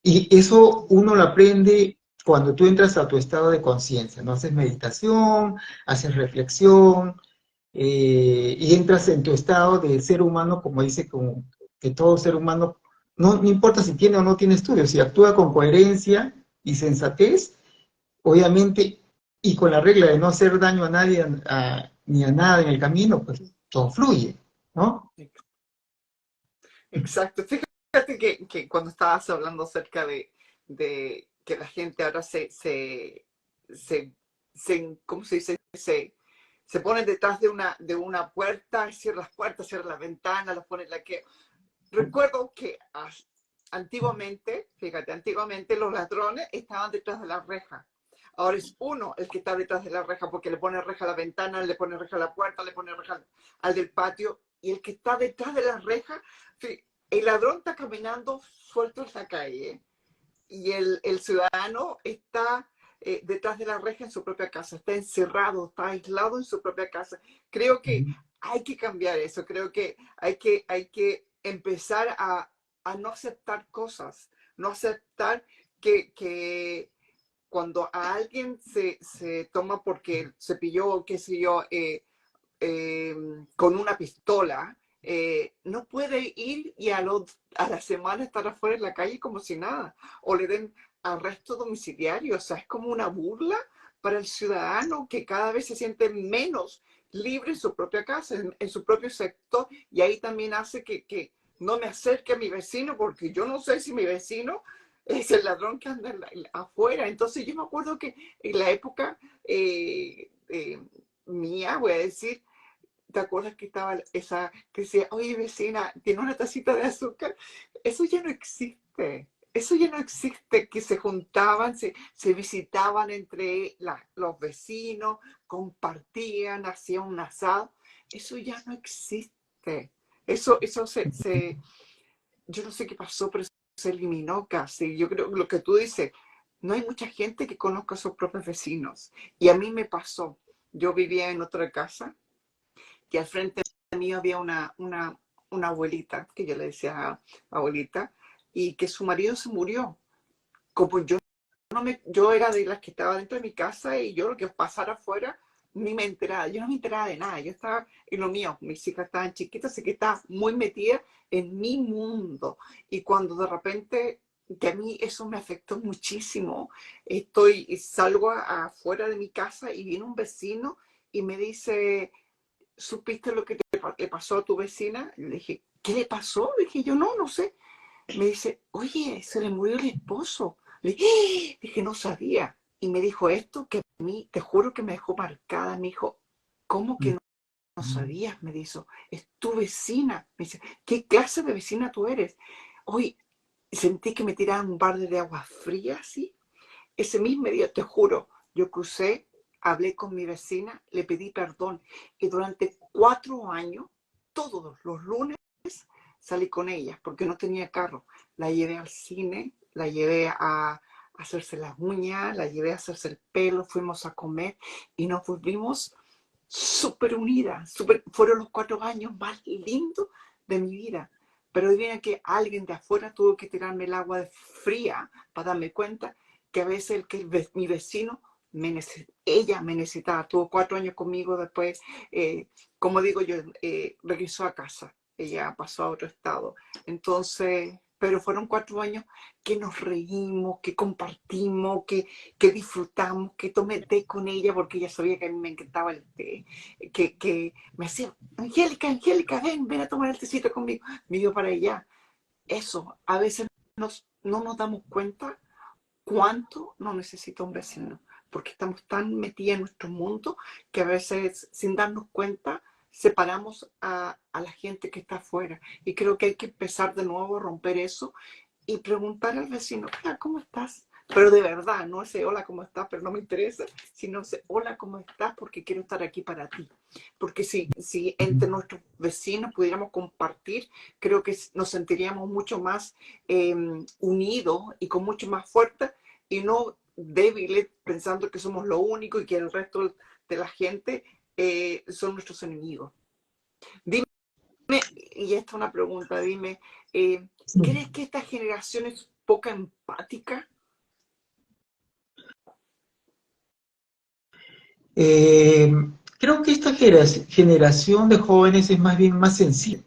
Y eso uno lo aprende cuando tú entras a tu estado de conciencia, ¿no? Haces meditación, haces reflexión, y entras en tu estado de ser humano, como dice, como que todo ser humano, no importa si tiene o no tiene estudios, si actúa con coherencia y sensatez, obviamente, y con la regla de no hacer daño a nadie ni a nada en el camino, pues todo fluye, ¿no? Exacto. Fíjate que cuando estabas hablando acerca de que la gente ahora se, ¿cómo se dice? Se pone detrás de una puerta, cierra las puertas, cierra las ventanas, las pone la que... Recuerdo que antiguamente, fíjate, antiguamente los ladrones estaban detrás de la reja. Ahora es uno el que está detrás de la reja porque le pone reja a la ventana, le pone reja a la puerta, le pone reja al del patio. Y el que está detrás de la reja, el ladrón está caminando suelto en la calle y el ciudadano está detrás de la reja en su propia casa, está encerrado, está aislado en su propia casa. Creo que hay que cambiar eso, creo que hay que empezar a no aceptar cosas, no aceptar que cuando a alguien se toma porque se pilló, qué sé yo, eh, con una pistola, no puede ir y a la semana estar afuera en la calle como si nada, o le den arresto domiciliario. O sea, es como una burla para el ciudadano que cada vez se siente menos libre en su propia casa, en su propio sector, y ahí también hace que no me acerque a mi vecino, porque yo no sé si mi vecino es el ladrón que anda afuera. Entonces yo me acuerdo que en la época mía, voy a decir, ¿te acuerdas que estaba esa que decía, oye vecina, tiene una tacita de azúcar? Eso ya no existe. Eso ya no existe, que se juntaban, se visitaban entre los vecinos, compartían, hacían un asado. Eso ya no existe. Eso yo no sé qué pasó, pero se eliminó casi. Yo creo que lo que tú dices, no hay mucha gente que conozca a sus propios vecinos. Y a mí me pasó. Yo vivía en otra casa que al frente mío había una abuelita, que yo le decía abuelita, y que su marido se murió. Como yo era de las que estaba dentro de mi casa y yo lo que pasara afuera ni me enteraba, yo no me enteraba de nada, yo estaba en lo mío, mis hijas estaban chiquitas, así que estaba muy metida en mi mundo. Y cuando de repente, que a mí eso me afectó muchísimo, salgo afuera de mi casa y viene un vecino y me dice, ¿supiste lo que le pasó a tu vecina? Y le dije, ¿qué le pasó? Le dije yo, no sé. Me dice, oye, se le murió el esposo. Le dije, ¡ah! Dije, no sabía. Y me dijo esto que a mí, te juro que me dejó marcada. Me dijo, ¿cómo que no sabías? Me dijo, es tu vecina. Me dice, ¿qué clase de vecina tú eres? Hoy sentí que me tiraban un balde de agua fría, ¿sí? Ese mismo día, te juro, yo crucé, hablé con mi vecina, le pedí perdón. Y durante 4 años, todos los lunes, salí con ella porque no tenía carro. La llevé al cine, la llevé a hacerse las uñas, la llevé a hacerse el pelo, fuimos a comer y nos volvimos súper unidas. Fueron los 4 años más lindos de mi vida. Pero adivina que alguien de afuera tuvo que tirarme el agua fría para darme cuenta que a veces mi vecino, ella me necesitaba. Tuvo 4 años conmigo después, como digo yo, regresó a casa. Ella pasó a otro estado. Entonces, pero fueron 4 años que nos reímos, que compartimos, que disfrutamos, que tomé té con ella porque ella sabía que a mí me encantaba el té, que me decía, Angélica, ven a tomar el tecito conmigo. Me iba para allá. Eso, a veces no nos damos cuenta cuánto nos necesita un vecino, porque estamos tan metidos en nuestro mundo que a veces sin darnos cuenta separamos a la gente que está afuera. Y creo que hay que empezar de nuevo a romper eso y preguntar al vecino, hola, ¿cómo estás? Pero de verdad, no ese hola, ¿cómo estás? Pero no me interesa, sino ese hola, ¿cómo estás? Porque quiero estar aquí para ti. Porque si entre nuestros vecinos pudiéramos compartir, creo que nos sentiríamos mucho más unidos y con mucho más fuerza y no débiles pensando que somos lo único y que el resto de la gente son nuestros enemigos. Dime, y esta es una pregunta, dime, ¿crees que esta generación es poca empática? Creo que esta generación de jóvenes es más bien más sensible,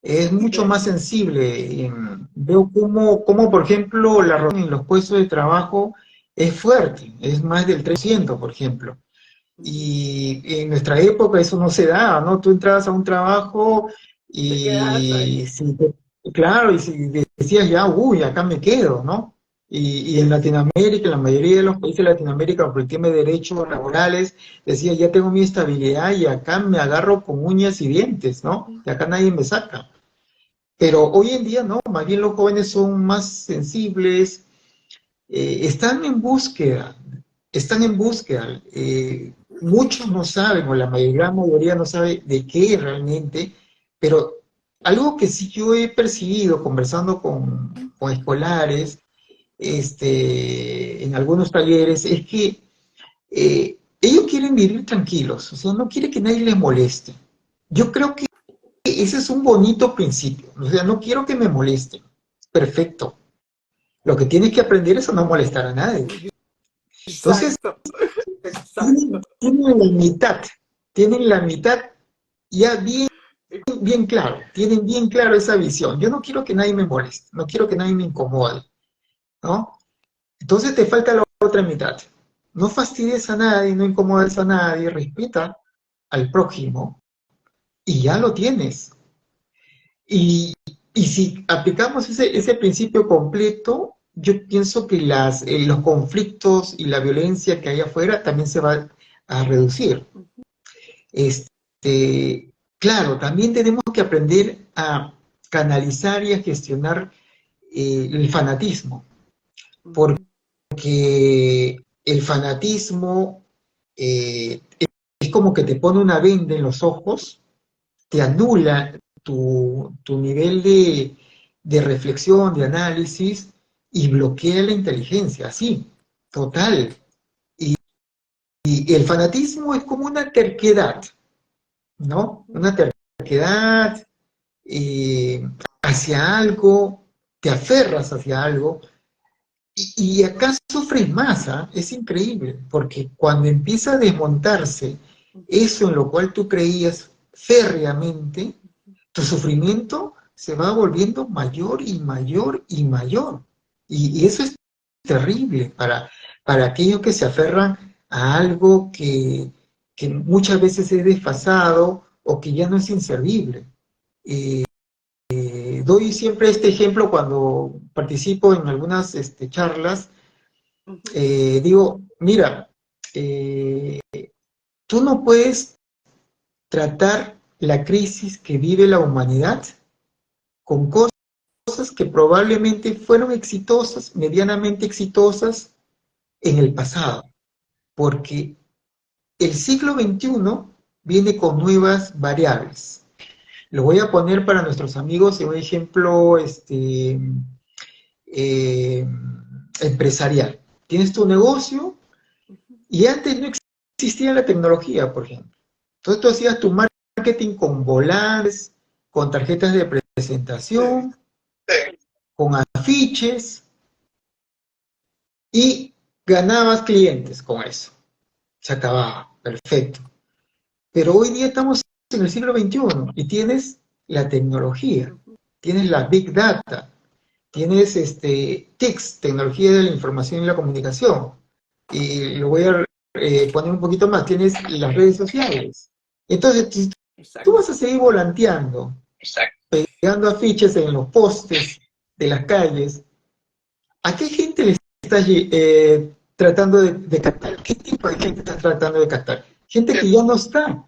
es mucho más sensible. Veo como, por ejemplo, la rotación en los puestos de trabajo es fuerte, es más del 300, por ejemplo. Y en nuestra época eso no se daba, ¿no? Tú entrabas a un trabajo Te quedas y ahí. claro, y si decías ya, uy, acá me quedo, ¿no? Y en Latinoamérica, en la mayoría de los países de Latinoamérica, por el tema de derechos laborales, decía, ya tengo mi estabilidad y acá me agarro con uñas y dientes, ¿no? Y acá nadie me saca. Pero hoy en día no, más bien los jóvenes son más sensibles, están en búsqueda, están en búsqueda. Muchos no saben, o la gran mayoría no sabe de qué realmente, pero algo que sí yo he percibido conversando con escolares, en algunos talleres, es que ellos quieren vivir tranquilos, o sea, no quieren que nadie les moleste. Yo creo que ese es un bonito principio, o sea, no quiero que me molesten. Perfecto. Lo que tienes que aprender es a no molestar a nadie. Entonces, Exacto, exacto. tienen la mitad ya bien claro, tienen bien claro esa visión. Yo no quiero que nadie me moleste, no quiero que nadie me incomode, ¿no? Entonces te falta la otra mitad. No fastidies a nadie, no incomodes a nadie, respeta, al prójimo y ya lo tienes. Y si aplicamos ese principio completo, yo pienso que los conflictos y la violencia que hay afuera también se va a reducir. Claro, también tenemos que aprender a canalizar y a gestionar el fanatismo, porque el fanatismo es como que te pone una venda en los ojos, te anula tu nivel de reflexión, de análisis, y bloquea la inteligencia, así, total. Y el fanatismo es como una terquedad, ¿no? Una terquedad hacia algo, te aferras hacia algo, y acá sufres más, ¿ah? Es increíble, porque cuando empieza a desmontarse eso en lo cual tú creías férreamente, tu sufrimiento se va volviendo mayor y mayor y mayor. Y eso es terrible para aquellos que se aferran a algo que muchas veces es desfasado o que ya no es inservible. Doy siempre este ejemplo cuando participo en algunas charlas. Digo, mira, tú no puedes tratar la crisis que vive la humanidad con cosas que probablemente fueron exitosas, medianamente exitosas en el pasado, porque el siglo XXI viene con nuevas variables. Lo voy a poner para nuestros amigos en un ejemplo empresarial. Tienes tu negocio y antes no existía la tecnología, por ejemplo. Entonces tú hacías tu marketing con volantes, con tarjetas de presentación, con afiches, y ganabas clientes con eso. Se acababa, perfecto. Pero hoy día estamos en el siglo XXI y tienes la tecnología, tienes la Big Data, tienes TICS, tecnología de la información y la comunicación. Y lo voy a poner un poquito más, tienes las redes sociales. Entonces, si tú vas a seguir volanteando, pegando afiches en los postes de las calles, ¿a qué gente le estás tratando de captar? ¿Qué tipo de gente estás tratando de captar? Gente que ya no está,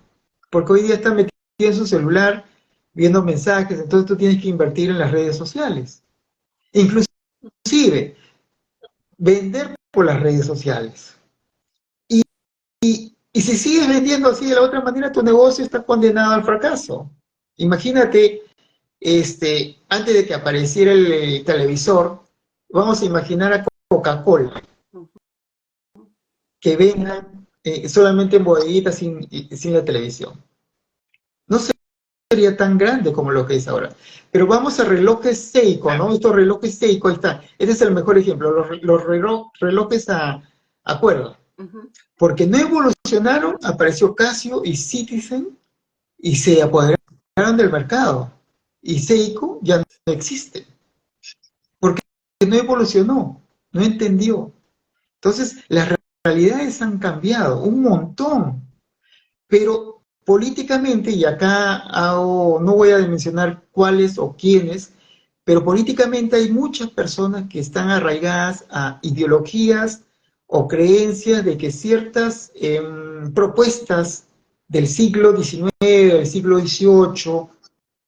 porque hoy día está metida en su celular, viendo mensajes, entonces tú tienes que invertir en las redes sociales. Inclusive, vender por las redes sociales. Y si sigues vendiendo así de la otra manera, tu negocio está condenado al fracaso. Imagínate, antes de que apareciera el televisor, vamos a imaginar a Coca-Cola, que vendan solamente en bodeguitas sin la televisión. No sería tan grande como lo que es ahora. Pero vamos a relojes Seiko, ¿no? Estos relojes Seiko, ahí está. Este es el mejor ejemplo, los relojes a cuerda. Porque no evolucionaron, apareció Casio y Citizen y se apoderaron del mercado. Y Seiko ya no existe. Porque no evolucionó, no entendió. Entonces, las realidades han cambiado un montón. Pero políticamente, y acá no voy a mencionar cuáles o quiénes, pero políticamente hay muchas personas que están arraigadas a ideologías o creencias de que ciertas propuestas del siglo XIX, del siglo XVIII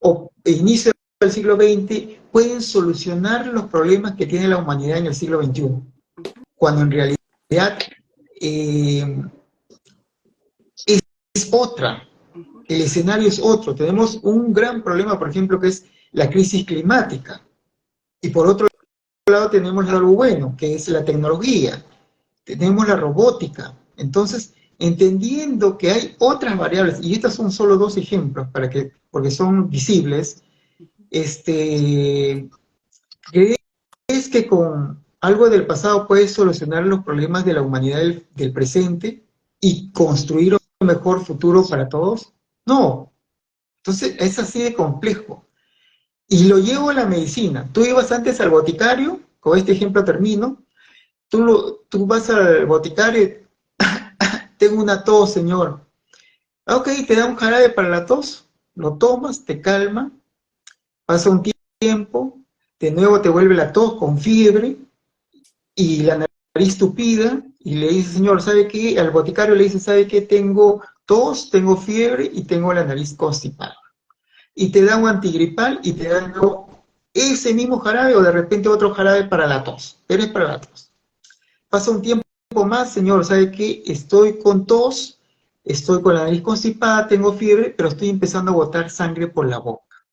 o inicio del siglo XX pueden solucionar los problemas que tiene la humanidad en el siglo XXI, cuando en realidad es otra, el escenario es otro. Tenemos un gran problema, por ejemplo, que es la crisis climática. Y por otro lado tenemos algo bueno, que es la tecnología. Tenemos la robótica. Entonces, entendiendo que hay otras variables, y estos son solo dos ejemplos, porque son visibles, ¿crees que con algo del pasado puedes solucionar los problemas de la humanidad del presente y construir un mejor futuro para todos? No. Entonces, es así de complejo. Y lo llevo a la medicina. Tú ibas antes al boticario, con este ejemplo termino, tú vas al boticario, tengo una tos, señor. Ok, te da un jarabe para la tos, lo tomas, te calma, pasa un tiempo, de nuevo te vuelve la tos con fiebre y la nariz tupida y le dice, señor, ¿sabe qué? Al boticario le dice, ¿sabe qué? Tengo tos, tengo fiebre y tengo la nariz constipada. Y te da un antigripal y te da luego ese mismo jarabe o de repente otro jarabe para la tos, pero es para la tos. Pasa un tiempo más, señor, ¿sabe qué? Estoy con tos, estoy con la nariz constipada, tengo fiebre, pero estoy empezando a botar sangre por la boca.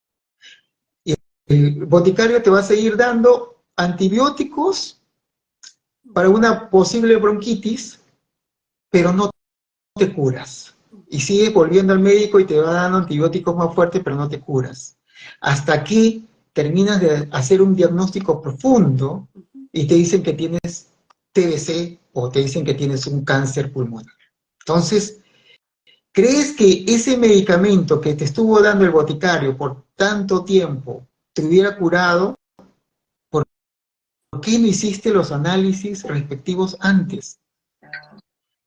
Y el boticario te va a seguir dando antibióticos para una posible bronquitis, pero no te curas. Y sigues volviendo al médico y te va dando antibióticos más fuertes, pero no te curas. Hasta que terminas de hacer un diagnóstico profundo y te dicen que tienes TBC o te dicen que tienes un cáncer pulmonar. Entonces, ¿crees que ese medicamento que te estuvo dando el boticario por tanto tiempo te hubiera curado? ¿Por qué no hiciste los análisis respectivos antes?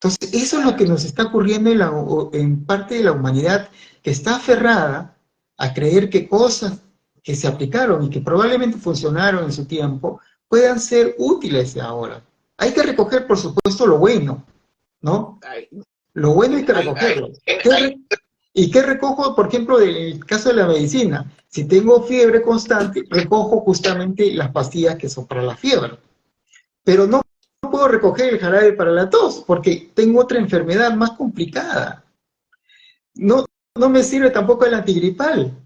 Entonces, eso es lo que nos está ocurriendo en parte de la humanidad que está aferrada a creer que cosas que se aplicaron y que probablemente funcionaron en su tiempo puedan ser útiles ahora. Hay que recoger, por supuesto, lo bueno, ¿no? Lo bueno hay que recogerlo. ¿Y qué recojo, por ejemplo, del caso de la medicina? Si tengo fiebre constante, recojo justamente las pastillas que son para la fiebre. Pero no puedo recoger el jarabe para la tos, porque tengo otra enfermedad más complicada. No, no me sirve tampoco el antigripal.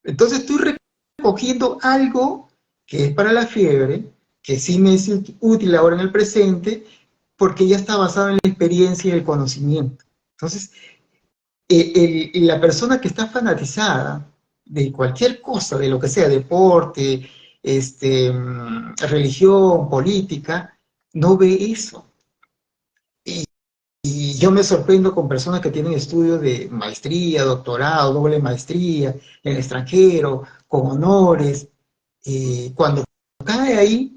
Entonces estoy recogiendo algo que es para la fiebre, que sí me es útil ahora en el presente, porque ya está basado en la experiencia y el conocimiento. Entonces, la persona que está fanatizada de cualquier cosa, de lo que sea, deporte, religión, política, no ve eso. Y yo me sorprendo con personas que tienen estudios de maestría, doctorado, doble maestría, en el extranjero, con honores. Cuando cae ahí,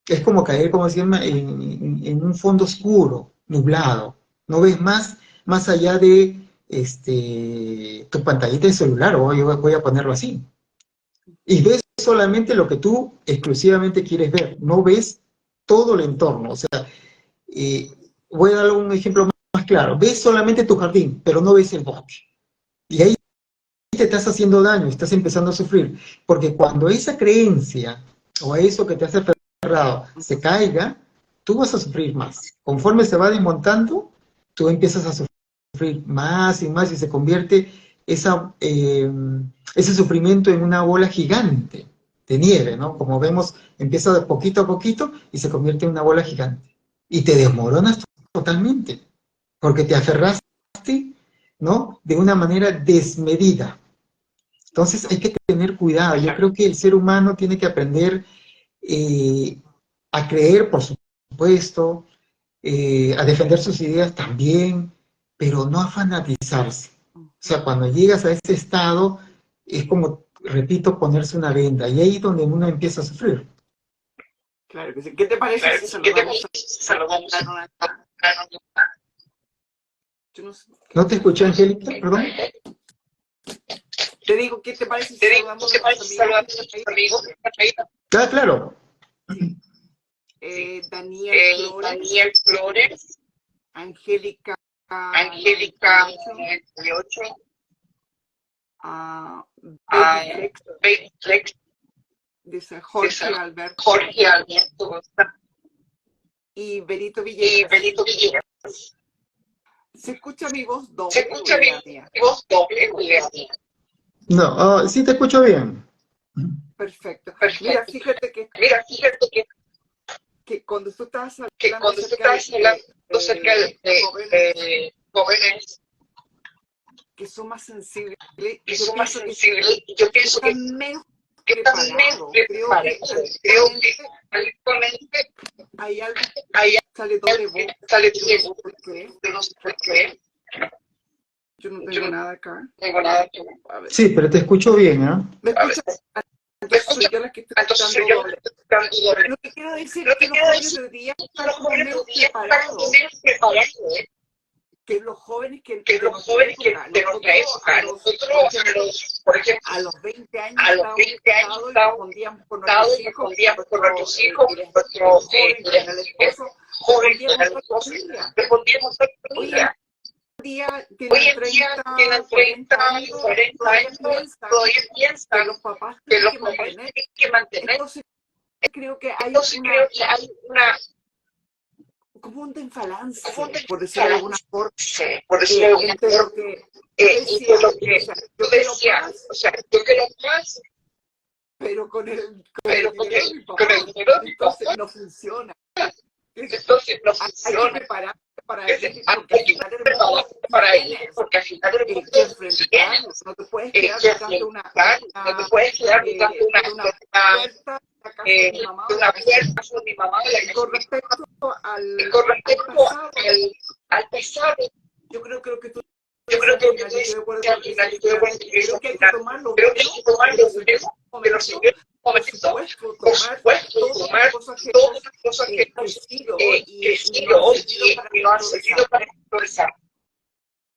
es como caer, como se llama, en un fondo oscuro, nublado. No ves más allá de tu pantallita de celular, o yo voy a ponerlo así. Y ves solamente lo que tú exclusivamente quieres ver, no ves todo el entorno. O sea, eh, voy a dar un ejemplo más claro. Ves solamente tu jardín, pero no ves el bosque. Y ahí te estás haciendo daño, estás empezando a sufrir. Porque cuando esa creencia o eso que te has aferrado se caiga, tú vas a sufrir más. Conforme se va desmontando, tú empiezas a sufrir más y más y se convierte ese sufrimiento en una bola gigante de nieve, ¿no? Como vemos, empieza de poquito a poquito y se convierte en una bola gigante. Y te desmoronas totalmente, porque te aferraste, ¿no? De una manera desmedida. Entonces hay que tener cuidado. Yo creo que el ser humano tiene que aprender a creer, por supuesto, a defender sus ideas también, pero no a fanatizarse. O sea, cuando llegas a ese estado, es como, repito, ponerse una venda, y ahí es donde uno empieza a sufrir. Claro que sí. ¿Qué te parece si saludamos a una... Yo no sé. ¿No te escuché, Angélica? Perdón. Te digo, ¿qué te parece si saludamos a nuestros amigos? Ah, claro. Daniel Flores, Angélica 98, Baby Flex, dice Jorge Alberto y Benito Villegas. ¿Se escucha mi voz doble? No, sí te escucho bien. Perfecto. Mira, fíjate que cuando tú estás hablando acerca de jóvenes que son más sensibles, yo pienso que están menos preparados. Creo que actualmente hay algo que sale doble voz. No sé por qué. Yo no tengo nada acá. Sí, pero te escucho bien, ¿eh? ¿Me escuchas? Entonces soy yo la que estoy escuchando doble. Lo que quiero decir es que los jóvenes de hoy día están como menos preparados. que los jóvenes que que de los nuestra jóvenes que época, de nuestra época, nosotros, por ejemplo, a los 20 años a los estábamos 20 años casados y estábamos respondíamos por casados nuestros y hijos, respondíamos por nuestros hijos, el nuestros joven, que era el esposo, jóvenes, que respondíamos eran por los la esposos, familia. respondíamos por la Hoy familia. en día Hoy tienen en día 30, tienen 40 30, años, 40 todavía años, piensan todavía que piensan los papás que tienen los que papás mantener. tienen que mantener. Entonces creo que hay Entonces creo que hay una como un desbalance, como un por decirlo de alguna forma, desbalance, por decirlo de alguna entre lo forma, que entre lo que o sea, tú yo quiero decías, paz, o sea, yo quiero paz, pero con pero el dinero de mi papá, con el dinero de mi entonces papá, no funciona. entonces no Hay que funciona. prepararse para Hay ir, porque al que final del mundo prepararse para ir, tienes porque al final del mundo que enfrentarlo, tienes no te puedes que quedar detrás de enfrentar, no te puedes quedar detrás de una puerta de la casa de mi mamá de o de una la casa de mi puerta de mi mamá de la papá. casa Con de mi papá. respecto Y con al respecto pasado, al pasado, yo creo que lo que tú yo creo decías que al lo que final, tú yo estoy dices de acuerdo que con al lo que final, dices yo al estoy de final, acuerdo con eso creo que al hay que final, tomar lo creo que hay bueno que tomar de lo lo sucedió en bueno un de los momento, señores por momento, supuesto, por tomar supuesto, todas las tomar cosas que todas hemos las cosas que hemos crecido y nos han crecido servido para y nos han progresar servido para progresar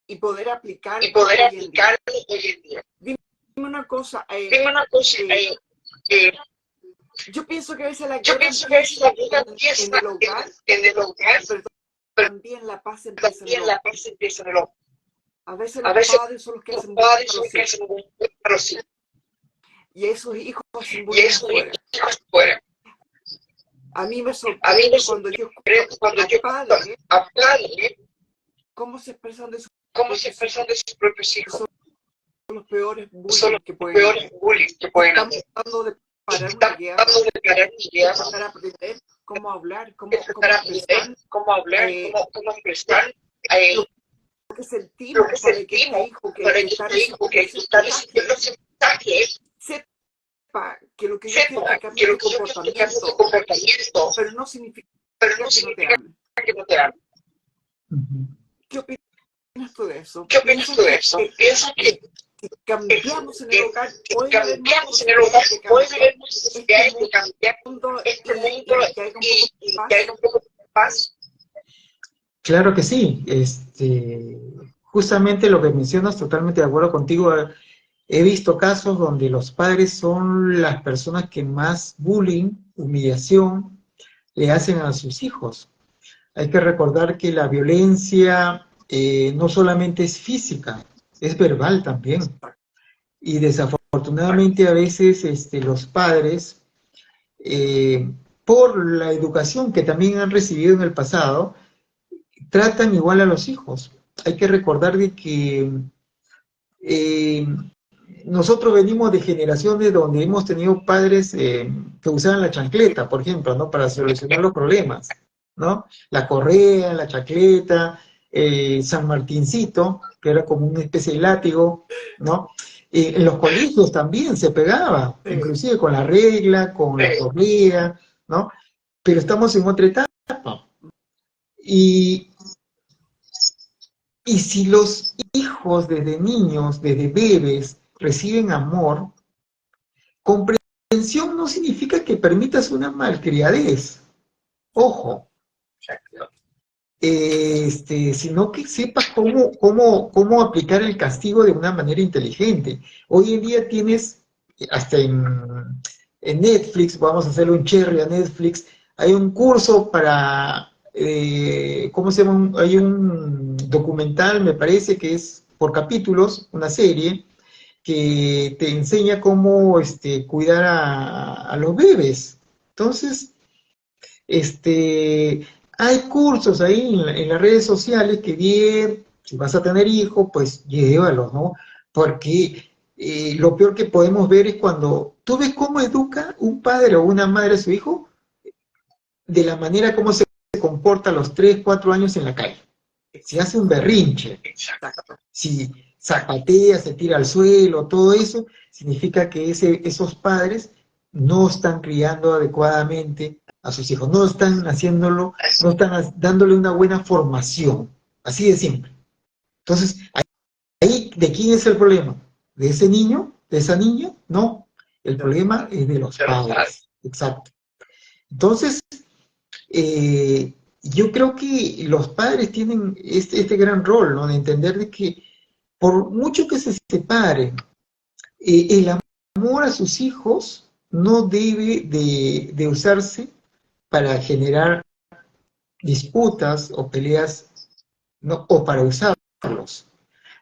y poder y aplicarlo poder hoy en día. aplicarlo hoy en día. Dime una cosa, Dime una cosa, yo pienso que a veces la yo guerra pienso que empieza esa vida empieza en el hogar, en el hogar, pero pero también la paz empieza en el también hogar. la paz empieza en el hogar. A veces A los veces padres son los que los hacen bullying padres a son los los que hijos hacen bullying a los hijos y esos hijos hacen y bullying eso afuera. hijos fuera. A mí me A mí me sorprende cuando yo sorprende escucho cuando a yo padres a padres cómo se expresan de sus cómo se propios hijos, expresan de sus propios hijos. son los peores Son bullying los que pueden peores haber. bullies que pueden Están haber. tratando de parar una Están guerra, tratando de declarar mi idea, para aprender cómo hablar, cómo empezar a expresar aprender cómo hablar, cómo expresar lo que lo sentimos que para que este sentimos hijo para que que está este hijo recibiendo que ese está mensaje recibiendo ese mensaje sepa que lo que yo quiero es sepa que que cambie lo tu que yo quiero es que cambie su comportamiento, comportamiento, pero no significa pero no que no te significa ame. que no te ame. Ujú. ¿Qué opinas tú de eso? ¿Qué opinas ¿Piensas tú de eso? Pienso que si cambiamos en el hogar puede haber más cambiamos en el hogar, posibilidades de puede cambiar haber necesidades de cambiar este mundo este mundo y que haya un poco de y paz? que haya un poco de paz. Claro que sí. Justamente lo que mencionas, totalmente de acuerdo contigo. He visto casos donde los padres son las personas que más bullying, humillación, le hacen a sus hijos. Hay que recordar que la violencia no solamente es física, es verbal también. Y desafortunadamente a veces los padres, por la educación que también han recibido en el pasado, tratan igual a los hijos. Hay que recordar de que eh, nosotros venimos de generaciones donde hemos tenido padres que usaban la chancleta, por ejemplo, ¿no? Para solucionar los problemas, ¿no? La correa, la chancleta, San Martincito, que era como una especie de látigo, ¿no? En los colegios también se pegaba, inclusive con la regla, con la correa, ¿no? Pero estamos en otra etapa. Y si los hijos desde niños, desde bebés, reciben amor, comprensión no significa que permitas una malcriadez. Ojo. Sino que sepas cómo aplicar el castigo de una manera inteligente. Hoy en día tienes, hasta en Netflix, vamos a hacerle un cherry a Netflix, hay un curso para, ¿cómo se llama? Hay un documental, me parece que es por capítulos, una serie, que te enseña cómo cuidar a los bebés. Entonces, hay cursos ahí en las redes sociales que bien, si vas a tener hijos, pues llévalos, ¿no? Porque lo peor que podemos ver es cuando tú ves cómo educa un padre o una madre a su hijo, de la manera como se comporta a los 3, 4 años en la calle. Si hace un berrinche, si zapatea, se tira al suelo, todo eso, significa que esos padres no están criando adecuadamente a sus hijos, no están haciéndolo, no están dándole una buena formación, así de simple. Entonces, ahí, ¿de quién es el problema? ¿De ese niño? ¿De esa niña? No, el problema es de los padres, exacto. Entonces, yo creo que los padres tienen este gran rol, ¿no? De entender de que por mucho que se separen, el amor a sus hijos no debe de usarse para generar disputas o peleas, ¿no? O para usarlos.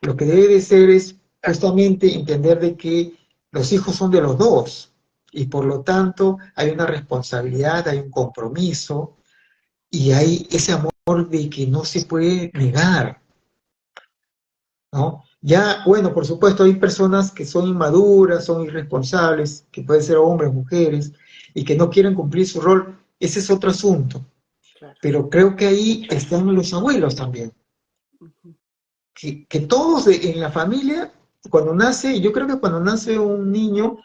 Lo que debe de ser es justamente entender de que los hijos son de los dos y por lo tanto hay una responsabilidad, hay un compromiso y hay ese amor de que no se puede negar, ¿no? Ya, bueno, por supuesto, hay personas que son inmaduras, son irresponsables, que pueden ser hombres, mujeres, y que no quieren cumplir su rol. Ese es otro asunto. Claro. Pero creo que ahí están los abuelos también. Que todos en la familia, cuando nace, yo creo que cuando nace un niño,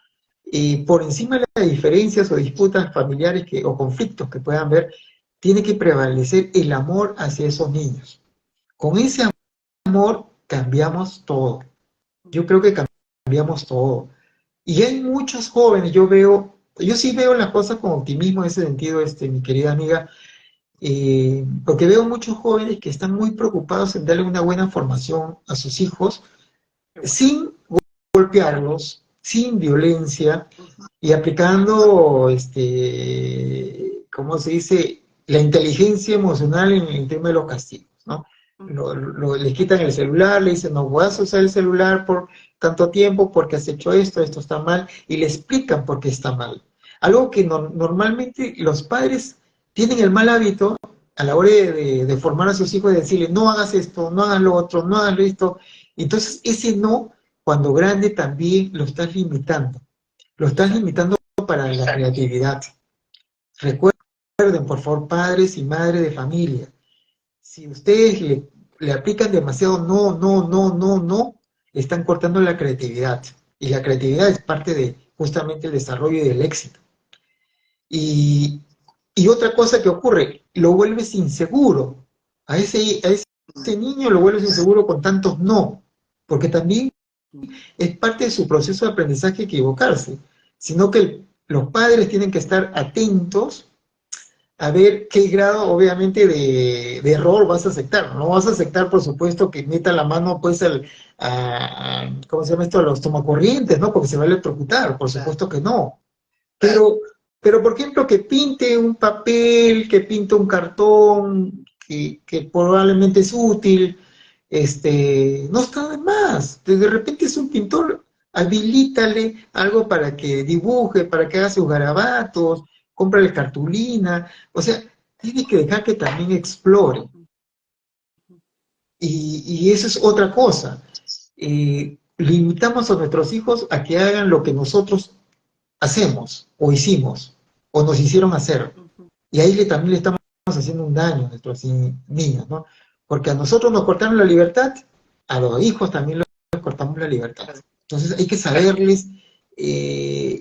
por encima de las diferencias o disputas familiares o conflictos que puedan haber, tiene que prevalecer el amor hacia esos niños. Con ese amor cambiamos todo. Yo creo que cambiamos todo. Y hay muchos jóvenes, yo sí veo las cosas con optimismo en ese sentido, mi querida amiga, porque veo muchos jóvenes que están muy preocupados en darle una buena formación a sus hijos, sin golpearlos, sin violencia, y aplicando, ¿cómo se dice?, la inteligencia emocional en el tema de los castigos, ¿no? Les quitan el celular, le dicen, no vas a usar el celular por tanto tiempo porque has hecho esto está mal, y le explican por qué está mal. Algo que normalmente los padres tienen el mal hábito a la hora de formar a sus hijos, de decirle, no hagas esto, no hagas lo otro, no hagas esto. Entonces, ese no, cuando grande, también lo estás limitando. Lo estás limitando para la creatividad. Recuerden, por favor, padres y madres de familia, si ustedes le aplican demasiado no, están cortando la creatividad. Y la creatividad es parte de justamente el desarrollo y del éxito. Y otra cosa que ocurre, lo vuelves inseguro. A ese niño lo vuelves inseguro con tantos no, porque también es parte de su proceso de aprendizaje equivocarse, sino que los padres tienen que estar atentos a ver qué grado, obviamente, de error vas a aceptar. No vas a aceptar, por supuesto, que meta la mano, pues, ¿cómo se llama esto? A los tomacorrientes, ¿no? Porque se va a electrocutar, por supuesto que no. Pero, por ejemplo, que pinte un papel, que pinte un cartón, que probablemente es útil, no está de más. De repente es un pintor, habilítale algo para que dibuje, para que haga sus garabatos, cómprale cartulina, o sea, tiene que dejar que también explore. Y eso es otra cosa. Limitamos a nuestros hijos a que hagan lo que nosotros hacemos, o hicimos, o nos hicieron hacer. Y ahí también le estamos haciendo un daño a nuestros niños, ¿no? Porque a nosotros nos cortaron la libertad, a los hijos también les cortamos la libertad. Entonces hay que saberles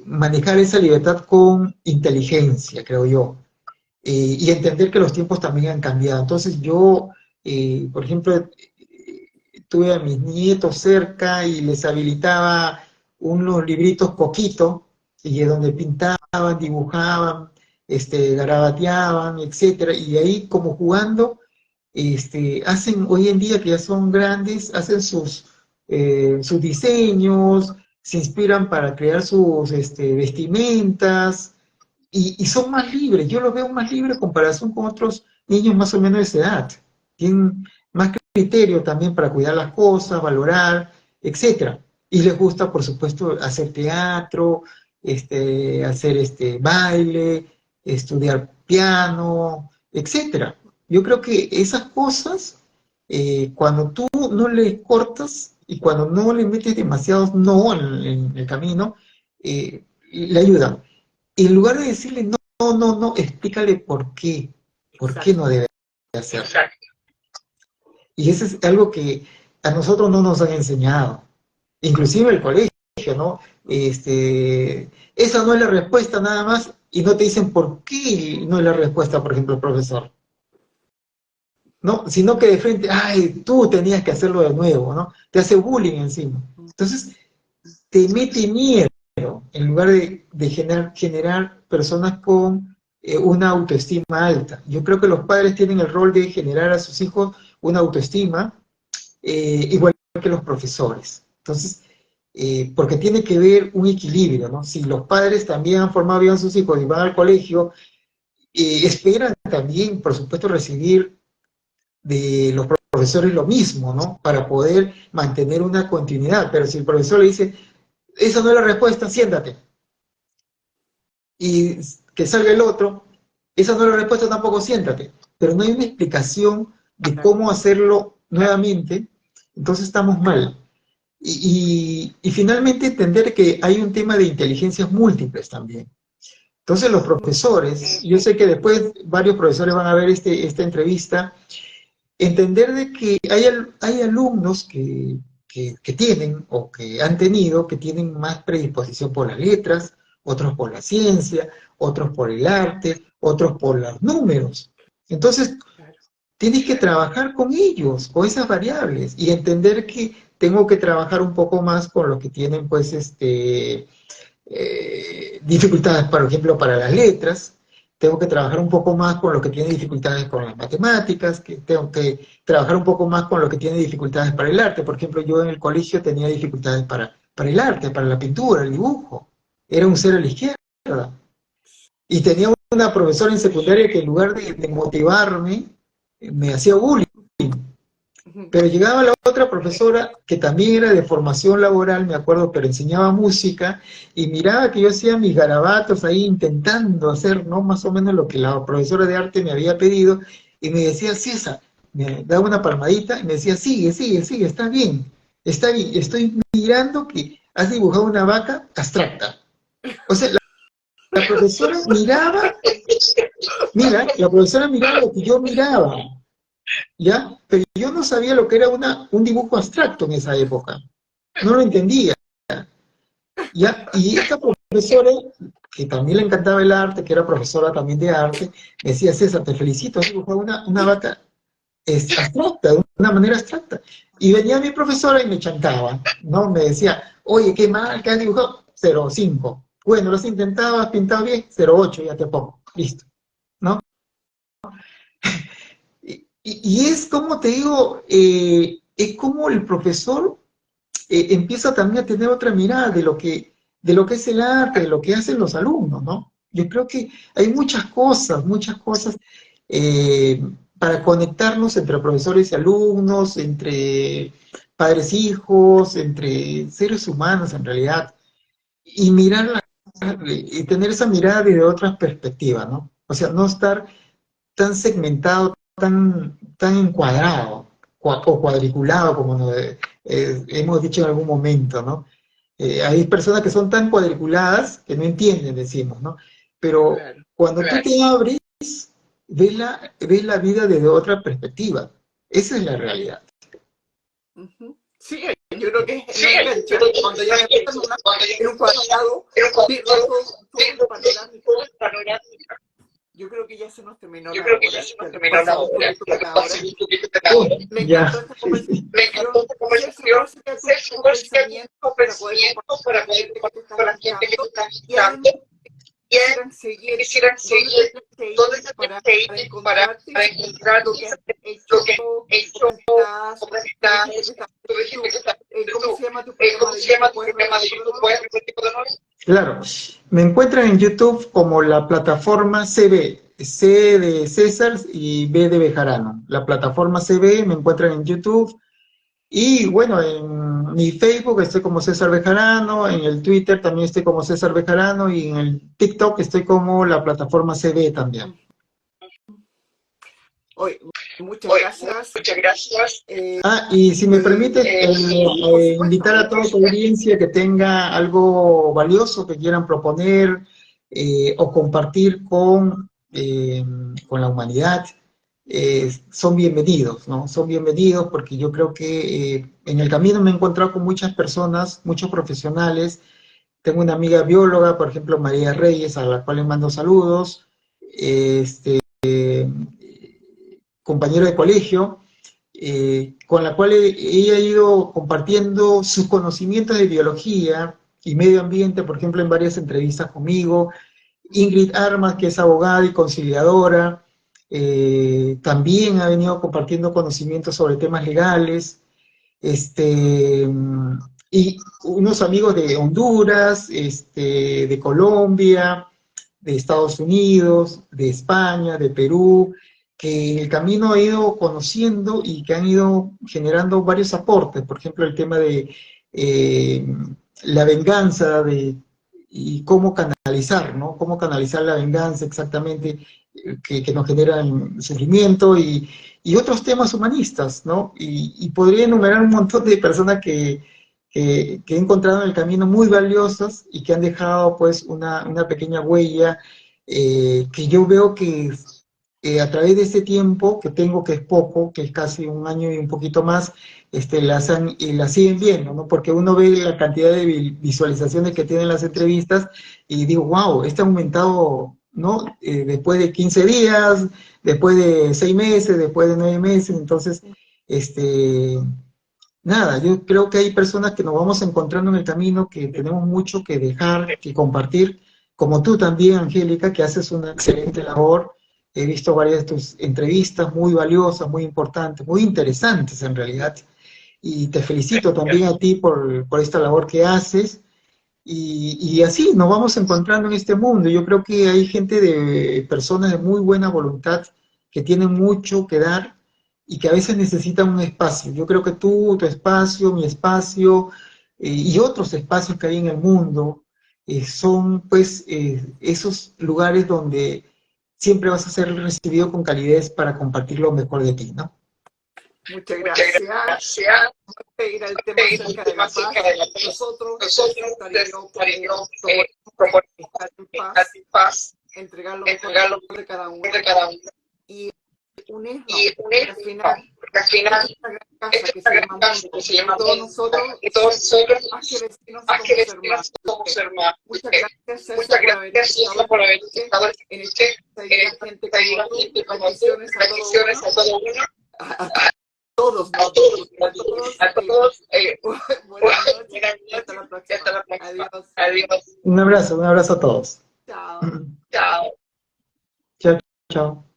manejar esa libertad con inteligencia, creo yo, y entender que los tiempos también han cambiado. Entonces yo, por ejemplo, tuve a mis nietos cerca y les habilitaba unos libritos Coquito, y donde pintaban, dibujaban, garabateaban, etcétera, y ahí como jugando, hacen, hoy en día que ya son grandes, hacen sus diseños, se inspiran para crear sus vestimentas, y son más libres. Yo los veo más libres en comparación con otros niños más o menos de esa edad. Tienen más criterio también para cuidar las cosas, valorar, etcétera. Y les gusta, por supuesto, hacer teatro, hacer baile, estudiar piano, etcétera. Yo creo que esas cosas, cuando tú no le cortas y cuando no le metes demasiados no en el camino, le ayudan. En lugar de decirle no, explícale por qué no debe hacerlo. Y eso es algo que a nosotros no nos han enseñado, inclusive el colegio, ¿no? Esa no es la respuesta nada más, y no te dicen por qué no es la respuesta, por ejemplo, el profesor. ¿No? Sino que de frente, ay, tú tenías que hacerlo de nuevo, ¿no? Te hace bullying encima. Entonces, te mete miedo, en lugar de generar personas con una autoestima alta. Yo creo que los padres tienen el rol de generar a sus hijos una autoestima, igual que los profesores. Entonces, porque tiene que ver un equilibrio, ¿no? Si los padres también han formado bien a sus hijos y van al colegio, esperan también, por supuesto, recibir de los profesores lo mismo, ¿no? Para poder mantener una continuidad. Pero si el profesor le dice, esa no es la respuesta, siéntate. Y que salga el otro, esa no es la respuesta, tampoco siéntate. Pero no hay una explicación de cómo hacerlo nuevamente, entonces estamos mal. Y finalmente entender que hay un tema de inteligencias múltiples también. Entonces los profesores, yo sé que después varios profesores van a ver esta entrevista, entender de que hay alumnos que tienen o que han tenido, que tienen más predisposición por las letras, otros por la ciencia, otros por el arte, otros por los números. Entonces, tienes que trabajar con ellos, con esas variables, y entender que tengo que trabajar un poco más con los que tienen, pues, dificultades, por ejemplo, para las letras. Tengo que trabajar un poco más con los que tienen dificultades con las matemáticas, que tengo que trabajar un poco más con los que tienen dificultades para el arte. Por ejemplo, yo en el colegio tenía dificultades para el arte, para la pintura, el dibujo. Era un cero a la izquierda. Y tenía una profesora en secundaria que en lugar de motivarme, me hacía bullying. Pero llegaba la otra profesora, que también era de formación laboral, me acuerdo, pero enseñaba música, y miraba que yo hacía mis garabatos ahí intentando hacer, ¿no?, más o menos lo que la profesora de arte me había pedido, y me decía, César, me daba una palmadita, y me decía, sigue, sigue, sigue, está bien, estoy mirando que has dibujado una vaca abstracta. O sea, la profesora miraba, mira, la profesora miraba lo que yo miraba, ¿ya? Pero yo no sabía lo que era un dibujo abstracto en esa época. No lo entendía, ¿ya? Y esta profesora, que también le encantaba el arte, que era profesora también de arte, me decía, César, te felicito, has dibujado una vaca abstracta, de una manera abstracta. Y venía mi profesora y me chantaba, ¿no? Me decía, oye, qué mal que has dibujado, 0,5. Bueno, lo has intentado, has pintado bien, 0,8, ya te pongo, listo, ¿no? Y es como te digo, es como el profesor empieza también a tener otra mirada de lo que es el arte, de lo que hacen los alumnos, ¿no? Yo creo que hay muchas cosas eh, para conectarnos entre profesores y alumnos, entre padres e hijos, entre seres humanos en realidad, y y tener esa mirada desde otra perspectiva, ¿no? O sea, no estar tan segmentado, tan encuadrado o cuadriculado, como hemos dicho en algún momento, ¿no? Hay personas que son tan cuadriculadas que no entienden, decimos, ¿no? Pero cuando tú te abres, ves la vida desde otra perspectiva. Esa es la realidad. Sí, yo creo que es enganchante cuando ya me meto en un cuadrado, todo panorámico. Yo creo que ya se nos terminó la hora. Me encantó esta conversación. Tu pensamiento para poder compartir con la gente que está escuchando. Quisieran seguir dónde te ir para encontrar lo que has hecho, cómo estás, ¿cómo se llama tu programa de YouTube? ¿Puedes repetir de nuevo? Claro, me encuentran en YouTube como la plataforma CB, C de César y B de Bejarano. La plataforma CB me encuentran en YouTube. Y bueno, en mi Facebook estoy como César Bejarano, en el Twitter también estoy como César Bejarano, y en el TikTok estoy como la plataforma CB también. Muchas gracias. Y si me permite, invitar a toda tu audiencia que tenga algo valioso que quieran proponer o compartir con la humanidad, son bienvenidos, ¿no? Son bienvenidos porque yo creo que en el camino me he encontrado con muchas personas, muchos profesionales. Tengo una amiga bióloga, por ejemplo, María Reyes, a la cual le mando saludos, compañero de colegio, con la cual ella ha ido compartiendo sus conocimientos de biología y medio ambiente, por ejemplo, en varias entrevistas conmigo, Ingrid Armas, que es abogada y conciliadora, también ha venido compartiendo conocimientos sobre temas legales, y unos amigos de Honduras, de Colombia, de Estados Unidos, de España, de Perú, que en el camino he ido conociendo y que han ido generando varios aportes. Por ejemplo, el tema de eh, la venganza y cómo canalizar, ¿no? Cómo canalizar la venganza exactamente que nos generan sufrimiento y otros temas humanistas, ¿no? Y podría enumerar un montón de personas que he encontrado en el camino muy valiosas y que han dejado pues una pequeña huella que yo veo que a través de este tiempo que tengo, que es poco, que es casi un año y un poquito más, las siguen viendo, ¿no? Porque uno ve la cantidad de visualizaciones que tienen las entrevistas y digo, wow, este ha aumentado, ¿no? Después de 15 días, después de 6 meses, después de 9 meses, entonces, nada, yo creo que hay personas que nos vamos encontrando en el camino, que tenemos mucho que dejar, que compartir, como tú también, Angélica, que haces una excelente labor. He visto varias de tus entrevistas muy valiosas, muy importantes, muy interesantes en realidad. Y te felicito también a ti por esta labor que haces. Y así nos vamos encontrando en este mundo. Yo creo que hay gente personas de muy buena voluntad que tienen mucho que dar y que a veces necesitan un espacio. Yo creo que tú, tu espacio, mi espacio y otros espacios que hay en el mundo son pues esos lugares donde siempre vas a ser recibido con calidez para compartir lo mejor de ti, ¿no? Muchas gracias. Gracias. Ir al tema acerca de la paz. Nosotros, estaría yo Como estar en estar en paz, entregar lo entregar lo mejor de cada uno de cada uno y unirnos. y Porque al final, esta esta gran gran casa casa que se llama todos mundo, nosotros, y todos nosotros, más que vecinos, más que somos vecinos, somos hermanos. Muchas gracias, César, Muchas por haber gracias, César, por haber estado en en esta gente gente como tú. Bendiciones a a todo uno, a todos, a todos, a todos. Buenas noches. Buenas Hasta noches, la hasta la próxima. próxima. Adiós. Adiós. Un abrazo a todos. Chao. Chao. Chao, chao.